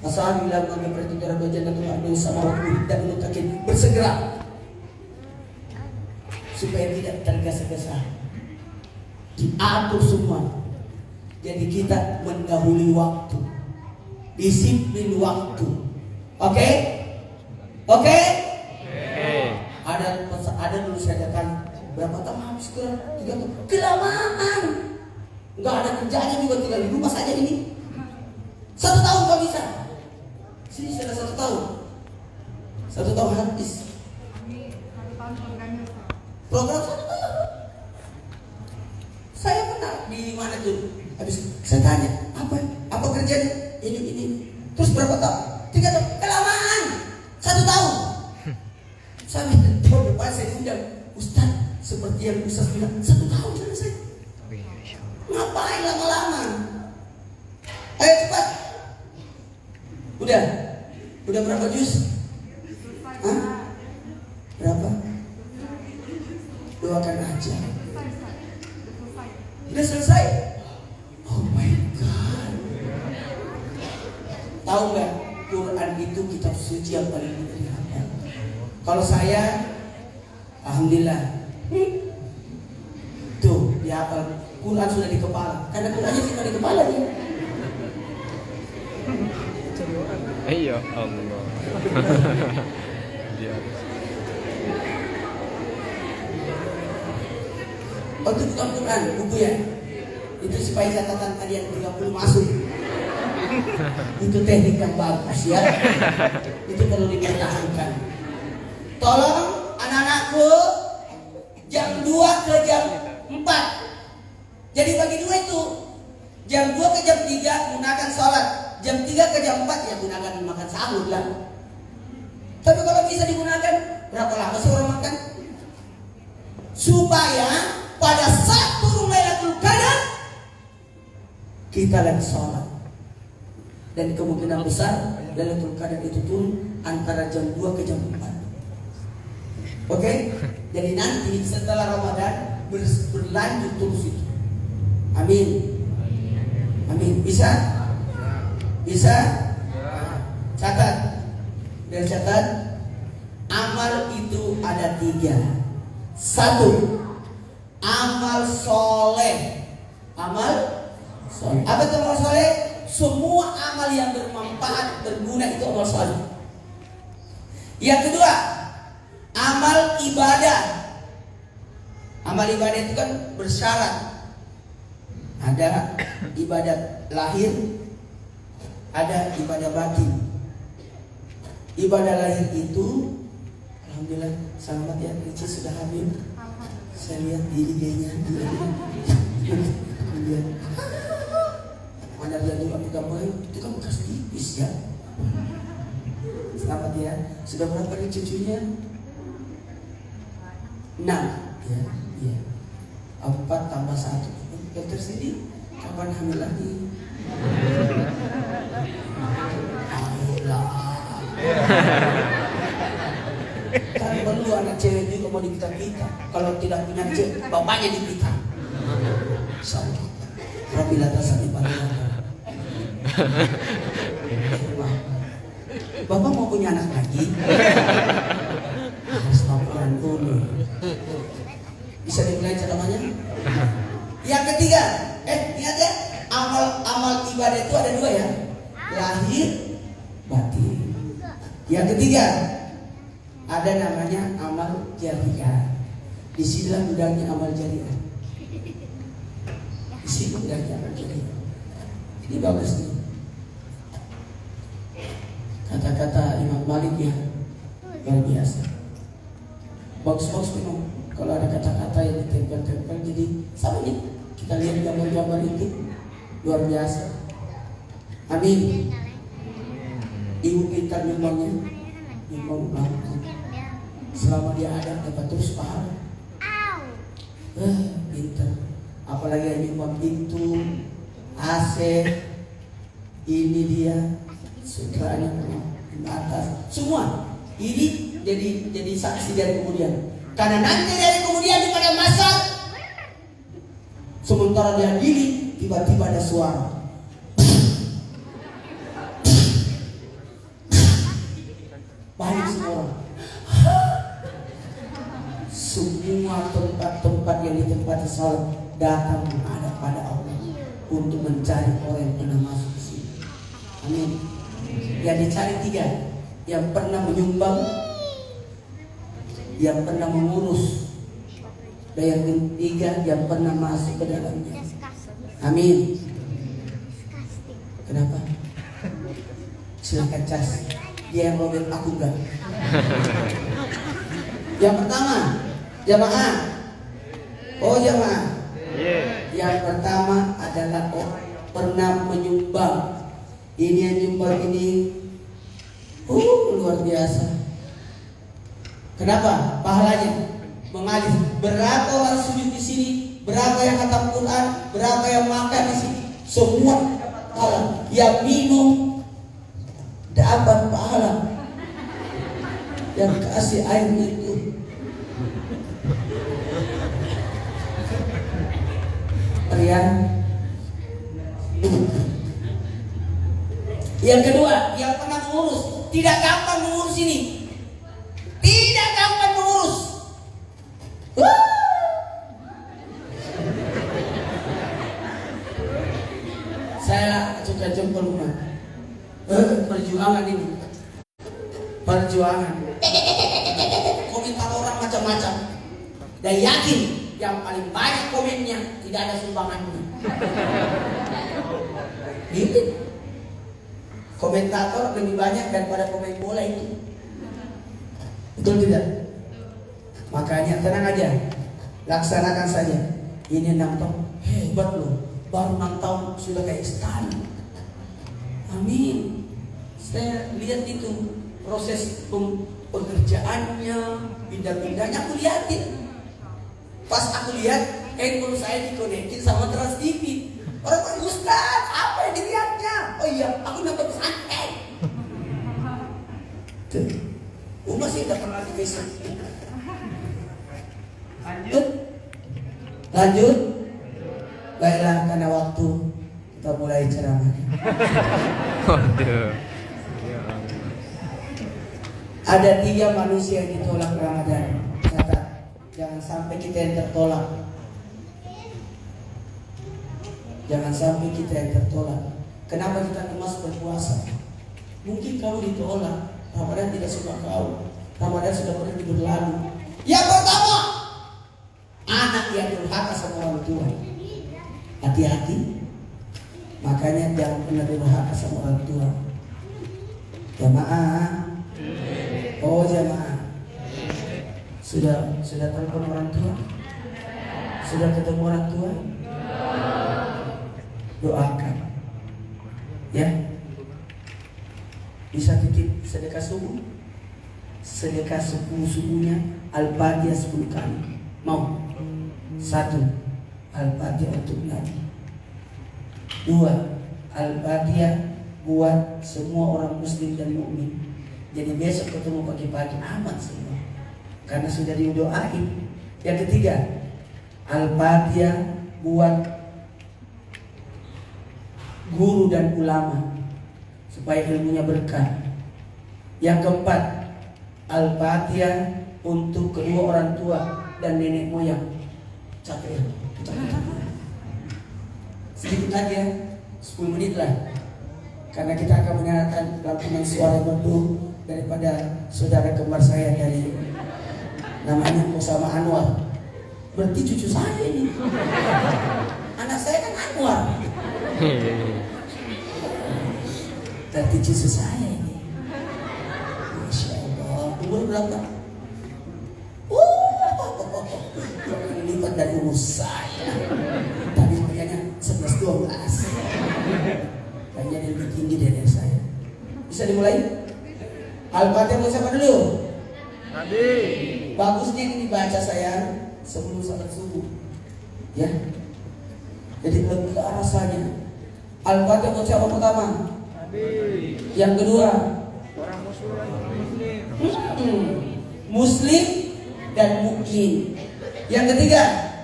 Masalah bilang kami pertigaan belajar dan Tuhan sama waktu dan mutakin bersegera supaya tidak tergesa-gesa. Diatur semua. Jadi kita mendahului waktu. Disiplin waktu. Oke? Oke? Ada dulu saya katakan berapa tahun habis kurang 3 tahun. Kelamaan. Enggak ada kerjanya juga, tinggal di rumah saja ini. 1 tahun kau bisa. Sini sudah 1 tahun. 1 tahun habis. Program 1 tahun. Saya pernah di mana tuh? Habis saya tanya, apa kerjanya? Ini. Terus berapa tahun? 3 tahun. Kelamaan. 1 tahun. Sampai tahun depan saya undang, Ustaz, seperti yang Ustaz bilang, 1 tahun selesai. Ngapain lama-lama? Ayo cepat. Udah berapa juz? Hah? Berapa? Doakan aja. Udah selesai? Oh my God. Tahu nggak? Quran itu kitab suci yang paling mudah dihafal. Kalau saya, alhamdulillah, tuh dihafal. Quran sudah di kepala. Karena Qurannya cuma di kepala dia. Iya Allah. Dia. Oh itu bukan Quran, buku ya. Itu supaya catatan kalian 30 masuk. Itu teknik yang bagus ya. Itu perlu dipertahankan. Tolong anak-anakku jam 2 ke jam 4. Jadi bagi 2 itu. Jam 2 ke jam 3 gunakan sholat. Jam 3 ke jam 4 ya gunakan makan sahur lah. Tapi kalau bisa digunakan, berapa lama sih orang makan? Supaya pada saat turun Lailatul Qadar kita lagi sholat. Dan kemungkinan besar Lailatul Qadar itu turun antara jam 2 ke jam 4. Oke? Jadi nanti setelah Ramadan berlanjut terus itu. Amin. Amin. Bisa? Bisa? Catat. Dan catat, amal itu ada 3. 1, amal soleh. Amal soleh. Apa itu amal soleh? Semua amal yang bermanfaat, berguna itu amal soleh. Yang kedua, amal ibadah. Amal ibadah itu kan bersyarat. Ada ibadah lahir, ada ibadah batin. Ibadah lahir itu, alhamdulillah, selamat ya, Rici sudah hamil. Saya lihat di IG-nya, kemudian mana lalu aku gambar itu kan bekas tipis ya. Selamat ya. Sudah berapa nih cucunya? 6 ya, ya. 4 tambah 1. Dokter Sidi, kapan hamil lagi? Kan perlu anak cewek juga mau dipita-pita. Kalau tidak punya cewek, bapaknya dipita. Insyaallah. Apabila tersakit pada Bapak mau punya anak lagi? Astagfirullahaladzim. Bisa dibelajar namanya? Yang ketiga, ingat ya, amal ibadah itu ada dua ya, lahir batin. Yang ketiga, ada namanya amal jariah. Disinilah gudangnya amal jariah. Di sini gudangnya amal jariah. Ini bagus nih. Kata-kata Imam Malik ya, luar biasa. Bagus-bagus memang. Kalau ada kata-kata yang ditempel-tempel, jadi sama nih. Kita lihat gambar-gambar itu luar biasa. Amin. Ibu kita nyumbangnya, nyumbang banget. Selama dia ada dapat terus pahala. Pintar. Apalagi yang nyumbang pintu, AC, ini dia. Sutranya di atas semua ini jadi saksi dari kemudian, karena nanti dari kemudian pada masa sementara dia diri tiba-tiba ada suara banyak semua semua tempat-tempat yang ditempati salat datang menghadap pada Allah untuk mencari orang yang pernah masuk ke sini. Amin. Yang dicari tiga, yang pernah menyumbang, yang pernah mengurus, dan yang ketiga yang pernah masuk ke dalamnya. Amin. Kenapa? Silakan cas. Dia yang robek, aku enggak. Yang pertama, jamaah. Oh jamaah. Yang pertama adalah pernah menyumbang. Ini yang nyumbang ini luar biasa. Kenapa? Pahalanya mengalir. Berapa orang sujud di sini, berapa yang khatam Quran, berapa yang makan di sini, semua pahala. Yang minum dapat pahala. Yang kasih air itu Rian. Yang kedua, yang pernah mengurus. Tidak gampang mengurus ini. Tidak gampang mengurus. Saya suka jempol rumah. Perjuangan ini. Perjuangan. Komentar orang macam-macam. Dan yakin yang paling banyak komennya tidak ada sumbangannya. Gitu. Komentator lebih banyak daripada pemain bola itu. Betul tidak? Makanya tenang aja, laksanakan saja. Ini 6 tahun, hebat loh. Baru 6 tahun sudah kayak istana. Amin. Saya lihat itu proses pekerjaannya, pindah-pindahnya aku lihatin. Pas aku lihat, handphone saya dikonekin sama Trans TV. Orang Ustaz, apa yang dilihatnya? Oh iya, aku nonton pesantren. Umar sih udah pernah di Facebook. Lanjut. Baiklah, karena waktu kita mulai ceramah. Ada 3 manusia yang ditolak Ramadan. Catat, jangan sampai kita yang tertolak. Jangan sampai kita yang tertolak. Kenapa kita kemas berpuasa? Mungkin kalau ditolak, Ramadan tidak suka kau. Ramadan sudah pernah berlalu. Yang pertama, anak yang durhaka sama orang tua. Hati-hati. Makanya jangan pernah durhaka sama orang tua. Jamaah. Oh jamaah. Sudah telepon orang tua? Sudah ketemu orang tua? Doakan. Ya. Bisa titip sedekah subuh. Sedekah subuhnya Al-Fatihah 10 kali. Mau? 1. Al-Fatihah untuk Nabi. 2. Al-Fatihah buat semua orang muslim dan mukmin. Jadi besok ketemu pagi-pagi aman semua. Karena sudah didoain. Yang ketiga, Al-Fatihah buat guru dan ulama supaya ilmunya berkah. Yang keempat, Al-Fatihah untuk kedua orang tua dan nenek moyang. Capek ya? Sedikit lagi ya, 10 menit lah. Karena kita akan mendengarkan lantunan suara merdu daripada saudara kembar saya dari namanya Osama Anwar. Berarti cucu saya ini. Anak saya kan Anwar. Berarti cucu saya ini. Masya Allah. Umur berapa? Lipat dari umur saya. Tapi kayaknya 11-12. Kayaknya dia lebih tinggi dari saya. Bisa dimulai? Al-Fatihah buat siapa dulu? Nabi. Bagusnya ini dibaca saya sebelum salat subuh. Ya. Jadi lebih ke arah rasanya. Al-Fatihah buat siapa pertama? Nabi. Yang kedua, Orang muslim. Muslim dan mukmin. Yang ketiga,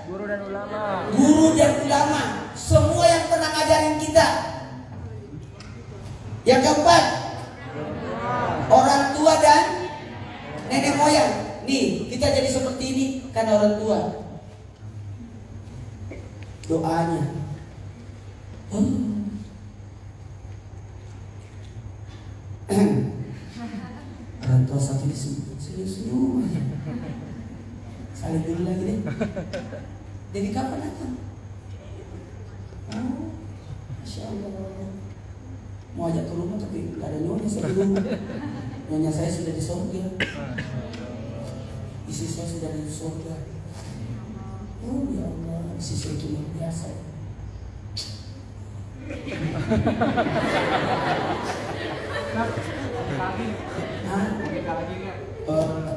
Guru dan ulama. guru dan ulama. Semua yang pernah ngajarin kita. Yang keempat, orang tua dan nenek moyang. Nih, kita jadi seperti ini karena orang tua. Doanya. Orang tua satu ini senyum. Saling dulu lagi deh. Jadi kapan datang? Oh, Masya Allah. Mau ajak ke rumah tapi gak ada nyonya saya di rumah. Nyonya saya sudah di surga. Istri saya sudah di surga. Oh ya Allah, istri saya itu luar biasa.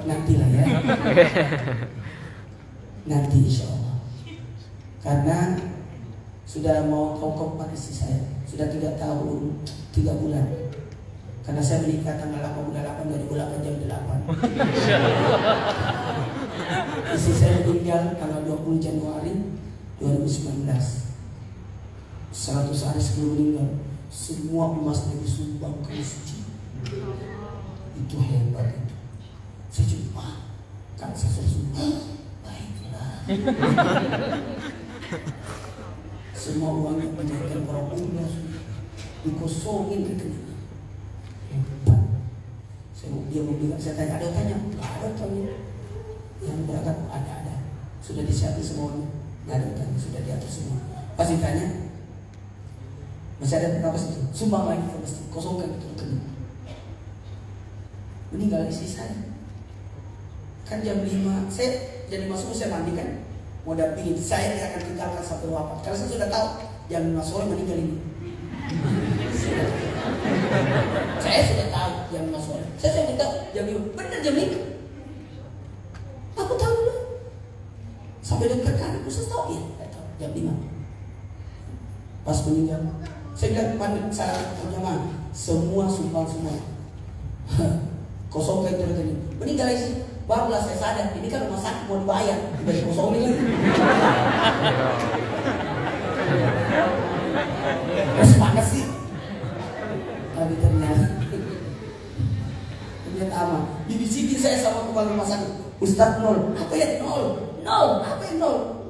Nanti lah ya. Nanti insya Allah. Karena sudah mau keempat istri saya. Sudah 3 tahun 3 bulan. Karena saya menikah tanggal 8 bulan 8 2008 jam 8. Istri saya meninggal tanggal 20 Januari 2019. 100 hari sebelum meninggal, semua emasnya disumbang ke masjid. Itu hebat itu. Saya cuma kan saya sumbang. Baiklah. Semua uangnya penjagaan para umroh dikosongin rekeningnya. Hebat. Dia mau bilang, saya tanya, ada tanya? Nggak ada tanya. Yang berangkat ada. Sudah disiapin semuanya. Nggak ada tanya, sudah diatur semua. Pasti tanya, masih ada berapa situ? Sumbang lagi ke masjid, kosongkan itu rekening. Meninggal istri saya. Kan jam 5, saya jadi masuk saya mandi kan. Mau dampingin, saya yang akan tinggalkan sampai wafat. Karena saya sudah tahu jam 5 sore meninggal ini. Saya sudah tahu jam 5 sore. Saya sudah tahu jam 5. Benar jam 5. Aku tahu dulu. Sampai dokter kan aku tahu ya. Jam 5. Pas meninggal, saya bilang kepada saya jamaah, semua sumbang semua. Kosongkan itu tadi. Meninggal istri. Barulah saya sadar, ini kan rumah sakit mau dibayar, dari kosongin lagi. Semangat sih. Tapi ternyata aman. Dibisikin saya sama kepala rumah sakit, Ustaz nol. Apa ya nol? Nol. Apa yang nol?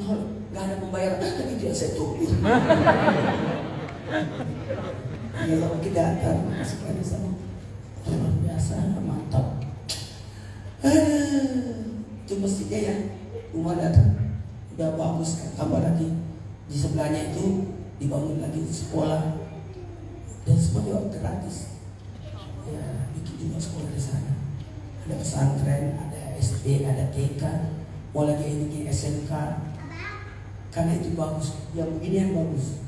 Nol. Gak ada pembayaran. Tapi dia saya tunggu. Ya kalau kita datang, sekali sama luar biasa, mantap. Itu mestinya ya, rumah datang udah bagus kan, tambah lagi di sebelahnya itu dibangun lagi sekolah dan semuanya gratis. Ya, bikin juga sekolah di sana. Ada pesantren, ada SD, ada TK, mau lagi ini SMK. Karena itu bagus, yang begini yang bagus.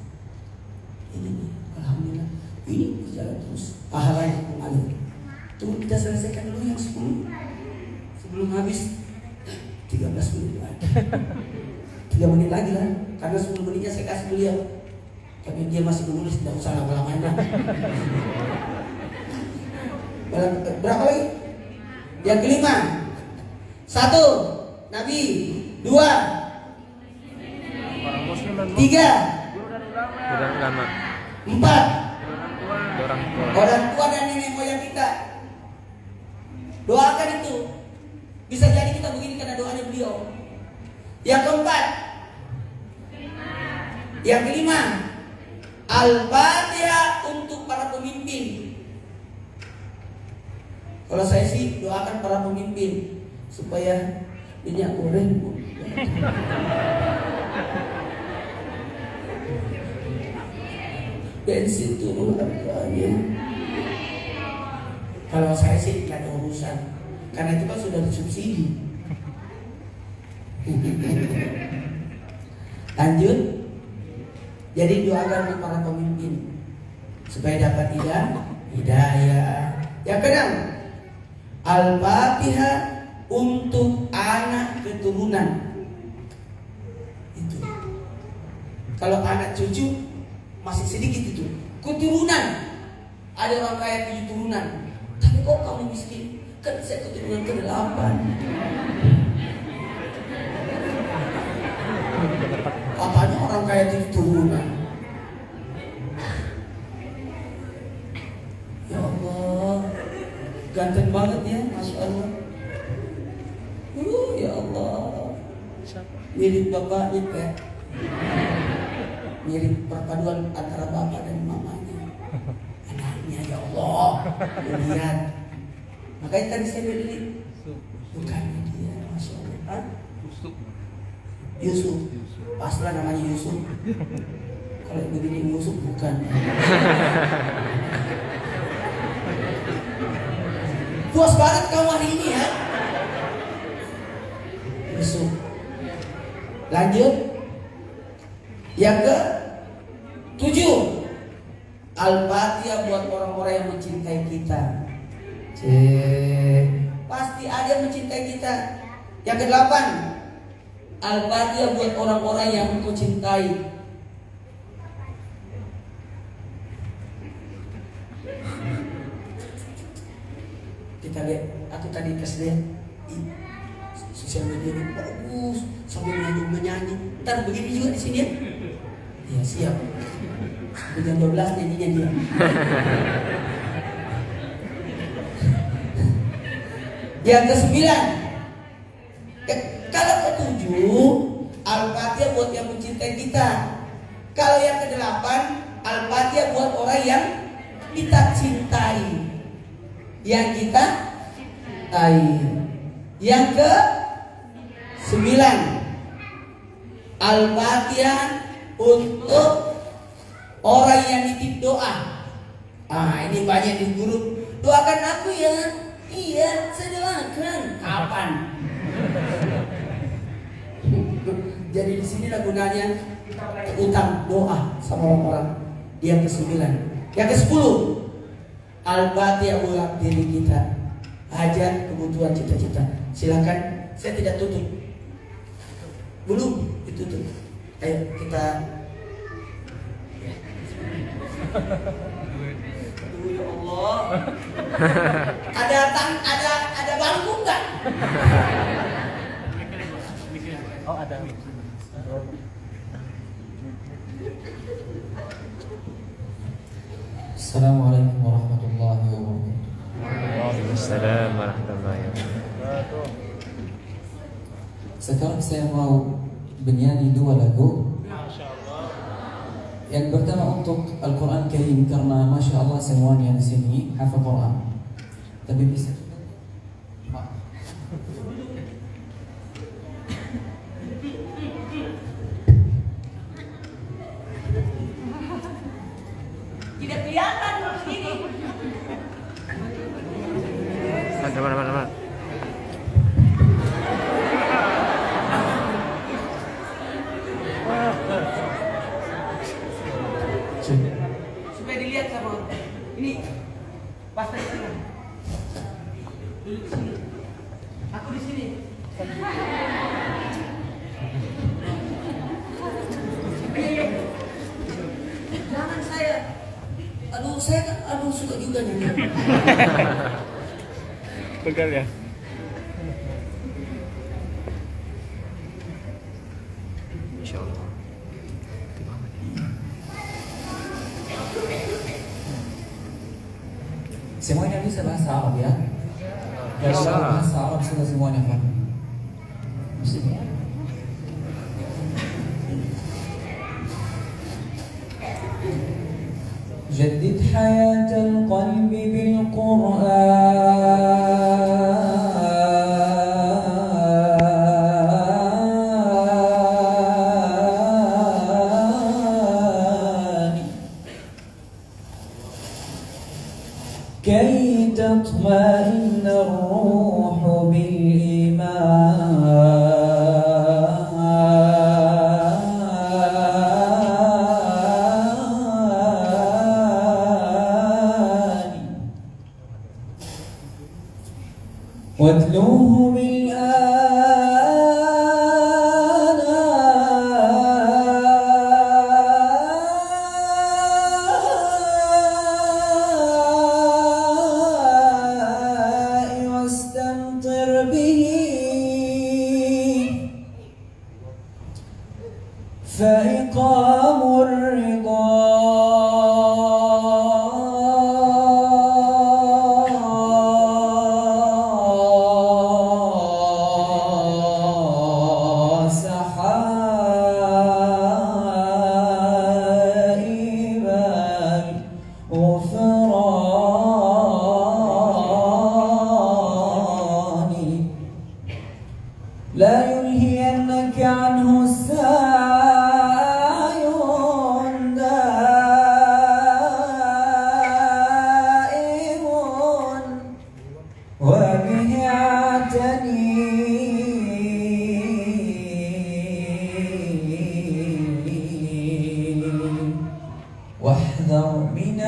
Ini nih, alhamdulillah, ini berjalan terus. Pahala yang mengalir. Tunggu kita selesaikan dulu yang 10. Sebelum habis 13 menit lagi. 3 menit lagi lah. Karena 10 menitnya saya kasih beliau. Tapi dia masih menulis, tidak usah lama-lamain lah. Berapa lagi? Yang kelima. 1 Nabi. 2 Orang muslim dan 3 guru dan ulama. Empat, Orang tua. orang tua dan nenek moyang kita. Doakan itu. Bisa jadi kita begini karena doanya beliau. Yang keempat, yang kelima, Al-Fatihah untuk para pemimpin. Kalau saya sih doakan para pemimpin supaya minyak goreng bensin turun harganya. Kalau saya sih tidak ada urusan, karena itu kan sudah disubsidi. Lanjut. Jadi doakan untuk para pemimpin supaya dapat hidayah. Yang keenam, Al-Fatihah untuk anak keturunan. Itu. Kalau anak cucu masih sedikit itu. Keturunan. Ada orang kaya 7 turunan. Tapi kok kamu miskin? Kan saya keturunan ke-8. Apanya orang kaya 7 turunan? Ya Allah, ganteng banget ya, Masya Allah. Ya Allah, mirip bapaknya Pak. Mirip perpaduan antara bapak dan mamanya. Anaknya, ya Allah, lihat. Makanya tadi saya beli, bukannya dia, Masya Allah. Yusuf, paslah namanya Yusuf. Kalau begini Yusuf bukan. Puas banget kamu hari ini ya. Yusuf. Lanjut. Yang ke-7, Al-Fatihah buat orang-orang yang mencintai kita. Pasti ada yang mencintai kita. Yang ke-8, Al-Fatihah buat orang-orang yang engkau cintai. Kita lihat, aku tadi kasih lihat sosial media ini bagus, sambil menyanyi. Ntar begini juga di sini ya. Ya siap. Jam 12 nyanyinya dia. Yang ke-9, kalau ke-7, Al-Fatihah buat yang mencintai kita. Kalau yang ke-8, Al-Fatihah buat orang yang kita cintai. Yang kita cintai. Yang ke-9, Al-Fatihah untuk orang yang nitip doa. Ini banyak di grup. Doakan aku ya. Iya, saya doakan. Kapan? Jadi di sinilah gunanya utang doa sama orang-orang. Yang ke-9. Yang ke-10, Al-Fatihah buat diri kita. Hajat, kebutuhan, cita-cita. Silakan, saya tidak tutup. Belum ditutup. Ayo kita. Aduh ya Allah. Ada bangku enggak? Oh, ada. Assalamualaikum warahmatullahi wabarakatuh. Waalaikumsalam warahmatullahi wabarakatuh. Sekarang saya mau bernyanyi 2 lagu. Yang pertama untuk Al-Quran Karim, karena Masya Allah semuanya di sini hafal Quran. Tapi bisa juga. Tidak kelihatan kalau segini. Mana. Supaya dilihat sama orang. Ini pas di sana. Duduk di sini. Aku di sini. Iya. Jangan saya. Saya kan suka juga nyanyi. Pegal ya. Insya Allah. Semuanya bisa bahasa Arab ya? Kalau bahasa Arab sudah semuanya kan? جدد حياة القلب بالقرآن كي تطمئن الروح بالإيمان واتلوه بالآناء واستمطر به فإقام الرضا سحائب الغفران لا يلهينك عنه السعي دائم وبه اعتني واحذر من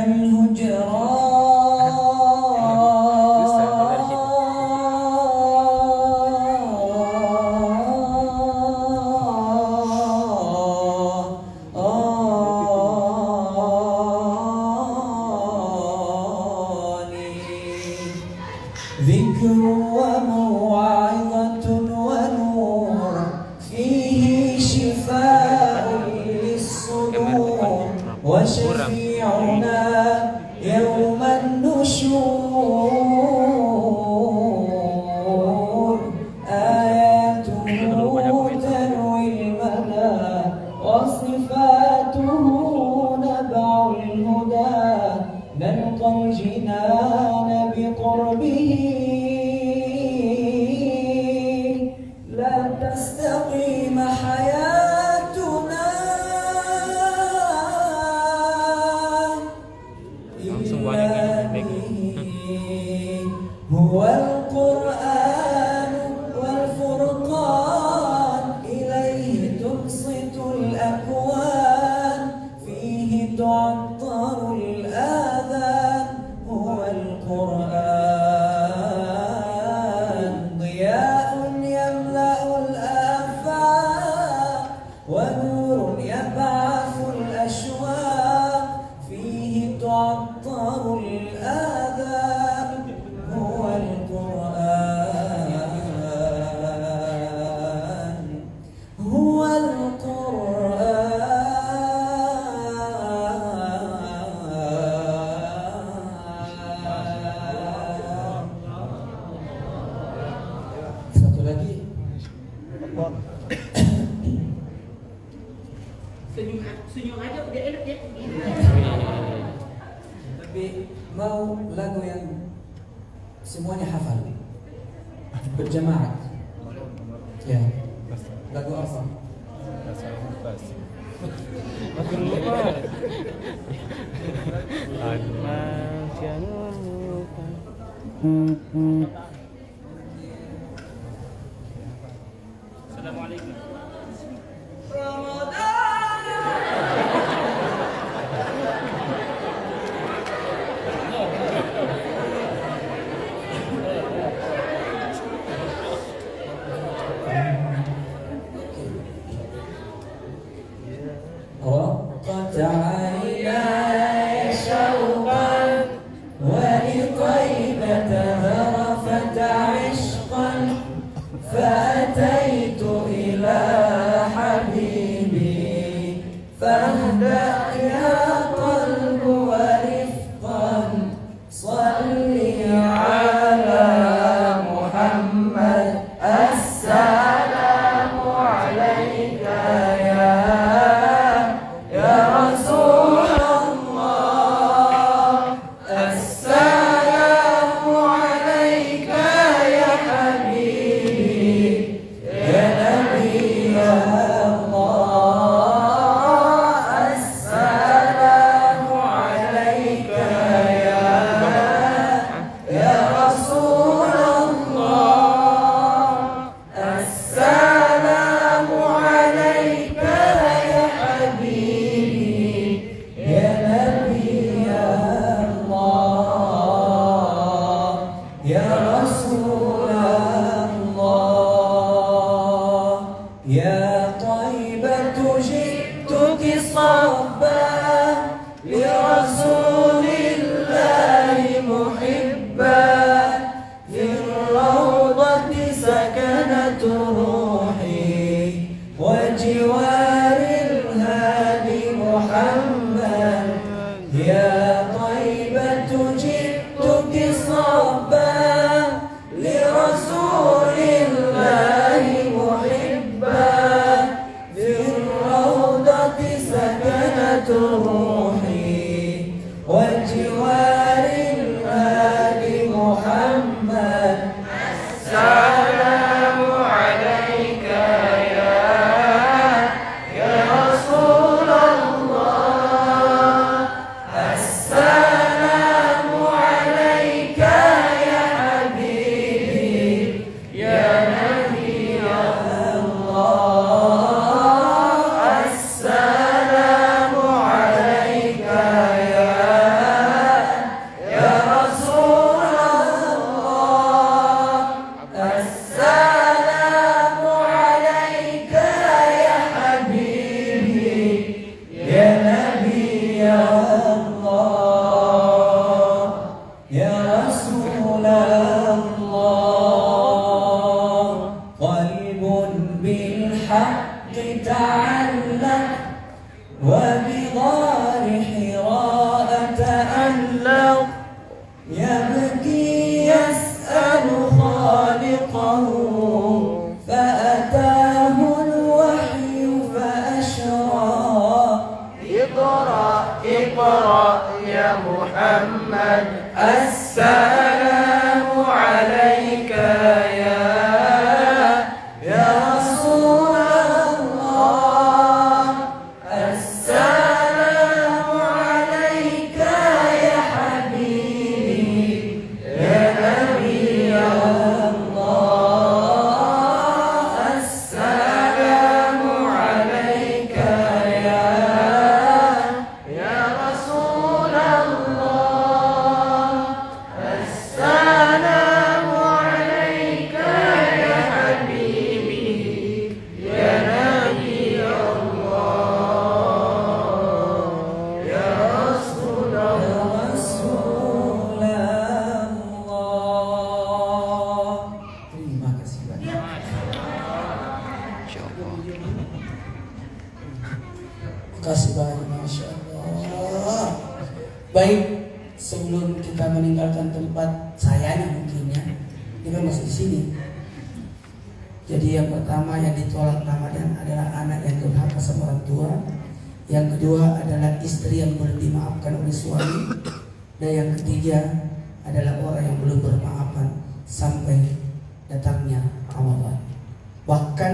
ذكر وموعظة ونور فيه شفاء للصدور وشفيعنا يوم النشور آياته تروي المدى وصفاته نبع الهدى نلقى الجنان بقربه لا تستقيم حياتنا إلا به هو القرآن والفرقان إليه تنصت الأكوان فيه تعطر الآذان هو القرآن ضياء يملأ الآفاق ونور يبعث الأشواق فيه تعطر الآذان هو القرآن هو القرآن. Satu lagi. Senyum aja udah enak ya. Tapi mau lagu yang semuanya hafal berjamaah. Ya. Lagu apa? Makin lupa. Assalamualaikum. رقت عيناي شوقا ولطيبة ذرفت عشقا فأتيت إلى حبيبي فاهدأ يا قلب ورفقا صل يا رسول الله يا طيبة جئتك صبا لرسول الله محبا في الروضة سكنت روحي وجوار الهادي محمد يا طيبة جئتك صبا لرسول الله محبا في الروضة سكنت روحي وجوار الهادي محمد السلام عليك يا رسول الله السلام عليك يا حبيبي يا نبي الله السلام عليك يا رسول الله السلام عليك يا حبيبي يا نبي الله يا رسول الله قلب بالحق تعلق وبغار حراء تألق يبكي يسأل خالقه فأتاه الوحي فأشرى اقرأ اقرأ يا محمد السلام عليك يا رسول الله السلام عليك يا حبيبي يا نبي الله السلام عليك يا رسول الله السلام عليك يا حبيبي يا نبي الله يا رسول الله. Terima kasih banyak. Terima kasih banyak, Masya Allah. Baik, sebelum kita meninggalkan tempat sayanya mungkin ya, ini kan masih di sini. Jadi yang pertama yang ditolak Ramadan adalah anak yang durhaka sama orang tua. Yang kedua adalah istri yang belum dimaafkan oleh suami. Dan yang ketiga adalah orang yang belum bermaafan sampai datangnya Ramadan. Bahkan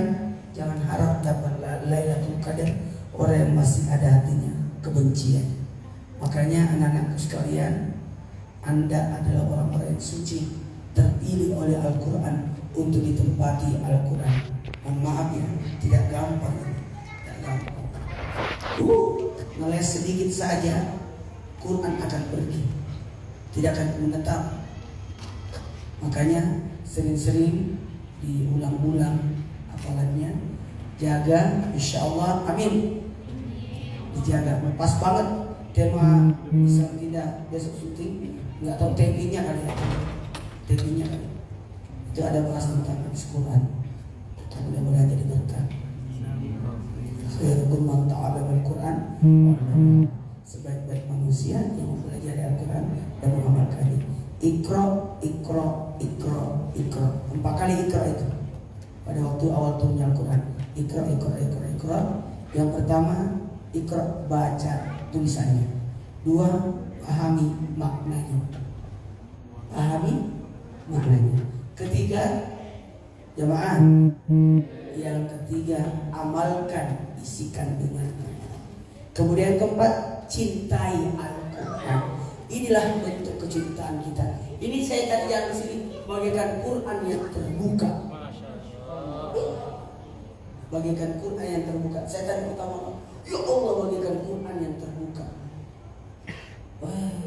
jangan harap dapat Lailatul Qadar orang yang masih ada hatinya kebencian. Makanya anak-anakku sekalian, Anda adalah orang-orang yang suci, terpilih oleh Al-Quran untuk ditempati Al-Quran. Mohon maaf ya, tidak gampang. Tidak gampang. Ngeles sedikit saja, Quran akan pergi, tidak akan menetap. Makanya sering-sering diulang-ulang hafalannya, jaga, insya Allah, amin. Dijaga, pas banget tema bisa tidak besok syuting, nggak tahu tempinya kali ya, tempinya kali. Itu ada bahas tentang Quran. Mudah-mudahan jadi berkah. Khairukum man ta'allama al-Quran. Sebaik-baik manusia yang mempelajari Al-Quran dan mengamalkannya. Iqra, Iqra, Iqra, Iqra. 4 kali Iqra itu pada waktu awal turunnya Al-Quran. Iqra, Iqra, Iqra, Iqra. Yang pertama, Iqra, baca tulisannya. 2, pahami maknanya. Pahami maknanya. Ketiga, jamaah. Yang ketiga, amalkan isi kandungannya. Kemudian keempat, cintai Al-Quran. Inilah bentuk kecintaan kita. Ini saya tadi yang di sini bagaikan Quran yang terbuka. Bagaikan Quran yang terbuka. Saya tadi pertama, ya Allah, bagaikan Quran yang terbuka. Wah,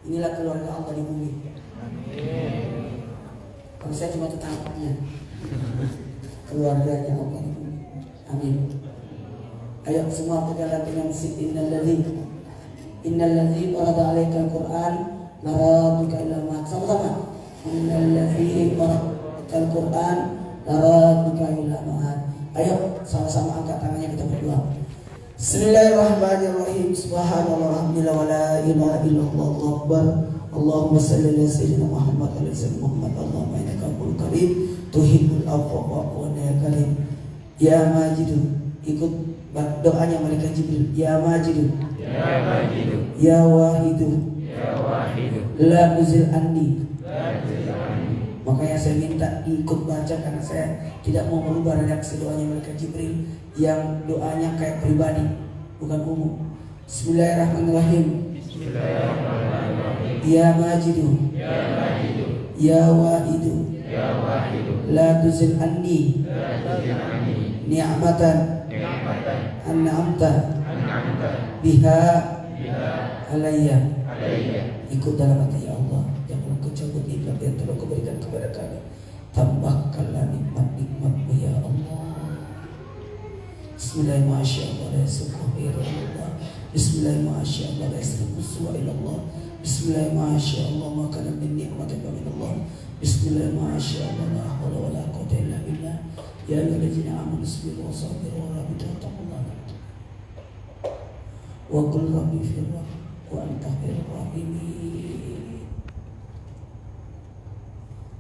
inilah keluarga Allah di bumi. Amin. Kalau saya cuma tetangganya, keluarganya Allah. Amin. Ayo semua berjalan dengan innalladzi farada 'alaikal Qur'an laraduka ila ma. Sama-sama. Innalladzi farada Qur'an laraduka ila ma. Ayo sama-sama angkat tangannya, kita berdoa. Bismillahirrahmanirrahim. Subhanallah walhamdulillah wa la ilaha illallah Allahu akbar. Allahumma salli ala sayyidina Muhammad wa ala sayyidina Muhammad. Allahumma innaka afuwwun karim tuhibbul afwa fa'fu anna ya karim. Ya Majidu, ikut doanya malaikat Jibril. Ya Majidu, Ya Majidu, ya Wahidu, Ya Wahidu, la nuzil andi. La tuzilani. Makanya saya minta ikut baca karena saya tidak mau merubah redaksi doanya malaikat Jibril yang doanya kayak pribadi, bukan umum. Bismillahirrahmanirrahim. Bismillahirrahmanirrahim. Ya Majidu, Ya Majidu, ya Wahidu, Ya Wahidu, la tuzil andi La tuzilani. ni'matan Ni'matan an'amta an'amta biha biha alayya. alayya. Ikut dalam hati, ya Allah, yang engkau cabut nikmat yang telah kau berikan kepada kami, tambahkanlah nikmat-nikmat-Mu ya Allah. Bismillahirrahmanirrahim. Bismillahirrahmanirrahim. Bismillahirrahmanirrahim. Bismillahirrahmanirrahim. Maka min nikmatin min Allah. Bismillahirrahmanirrahim. La haula wala quwwata illa billah. Ya ayyuhallazina amanu sabiru wa sabiru wa rabitu taqullaha. Wa qul rabbi firra wa anta khairur rahimin.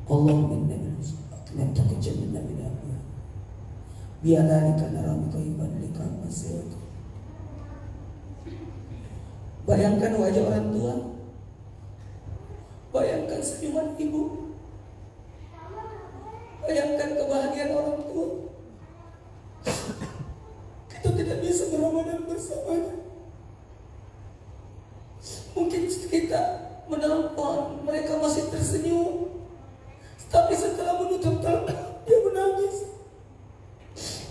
Allahumma inna min taqabbal minna biadalika naramika ibadalika masih. Bayangkan wajah orang tua, bayangkan senyuman ibu, bayangkan kebahagiaan orang tua. Kita tidak bisa beramalan bersamanya. Mungkin kita menelpon, mereka masih tersenyum, tapi setelah menutup telepon dia menangis.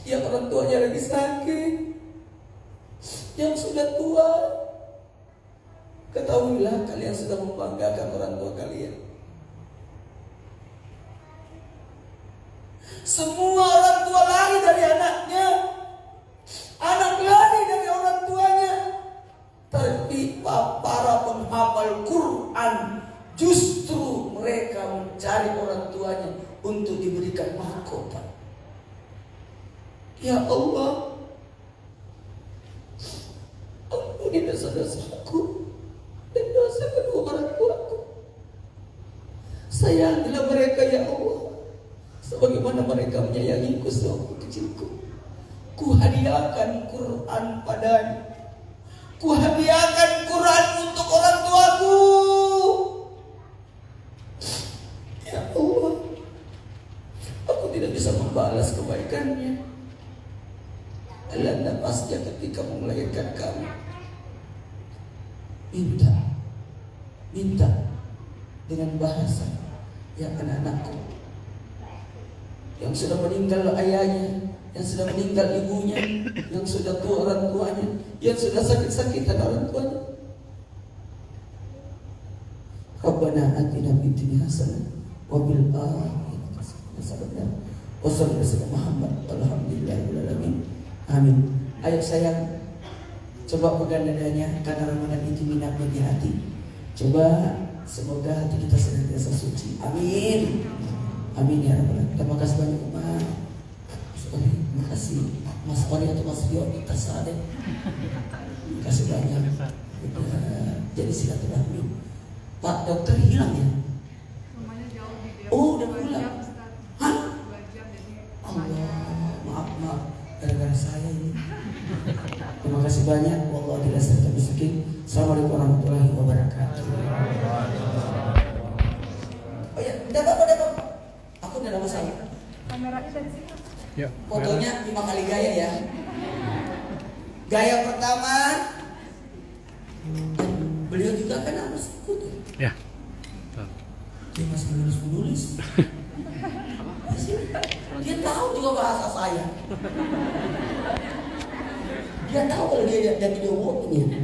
Yang orang tuanya lagi sakit, yang sudah tua. Ketahuilah kalian sudah membanggakan orang tua kalian. Semua orang tua lari dari anaknya, anak lari dari orang tuanya. Tapi para penghafal Quran justru mereka mencari orang tuanya untuk diberikan mahkota. Ya Allah, ampuni dosa-dosaku dan dosa kedua orang tuaku. Sayangilah mereka ya Allah, sebagaimana mereka menyayangiku sewaktu kecilku. Ku hadiahkan Quran padanya. Ku hadiahkan Quran untuk orang tuaku. Ya Allah, aku tidak bisa membalas kebaikannya. Allah nafasnya ketika melahirkan kami. Minta dengan bahasa, ya anak-anakku yang sudah meninggal ayahnya, yang sudah meninggal ibunya, yang sudah tua orang tuanya, yang sudah sakit-sakitan orang tuanya. Rabbana atina fid dunya hasanah wa fil akhirati hasanah wa sallallahu alaihi Muhammad alhamdulillahil alamin. Amin. Ayo sayang, coba pegang dadanya karena Ramadan itu minatnya di hati. Coba, semoga hati kita senantiasa suci. Amin. Amin ya Rabbal Alamin. Terima kasih banyak Pak. Terima kasih Mas Ori atau Mas Rio tersadar. Terima kasih banyak. Jadi silaturahmi. Pak dokter hilang ya? Oh udah pulang. Hah? Allah, maaf gara-gara saya ini. Terima kasih banyak. Wallahu tidak serta bisikin. Assalamualaikum warahmatullahi wabarakatuh. Oh ya, udah apa? Aku udah ada masalah. Kameranya dari sini. Ya, Fotonya 5 kali gaya ya. Gaya pertama, beliau juga kan harus ikut. ya. Dia masih menulis. Dia tahu juga bahasa saya. Dia tahu kalau dia jadi video ini.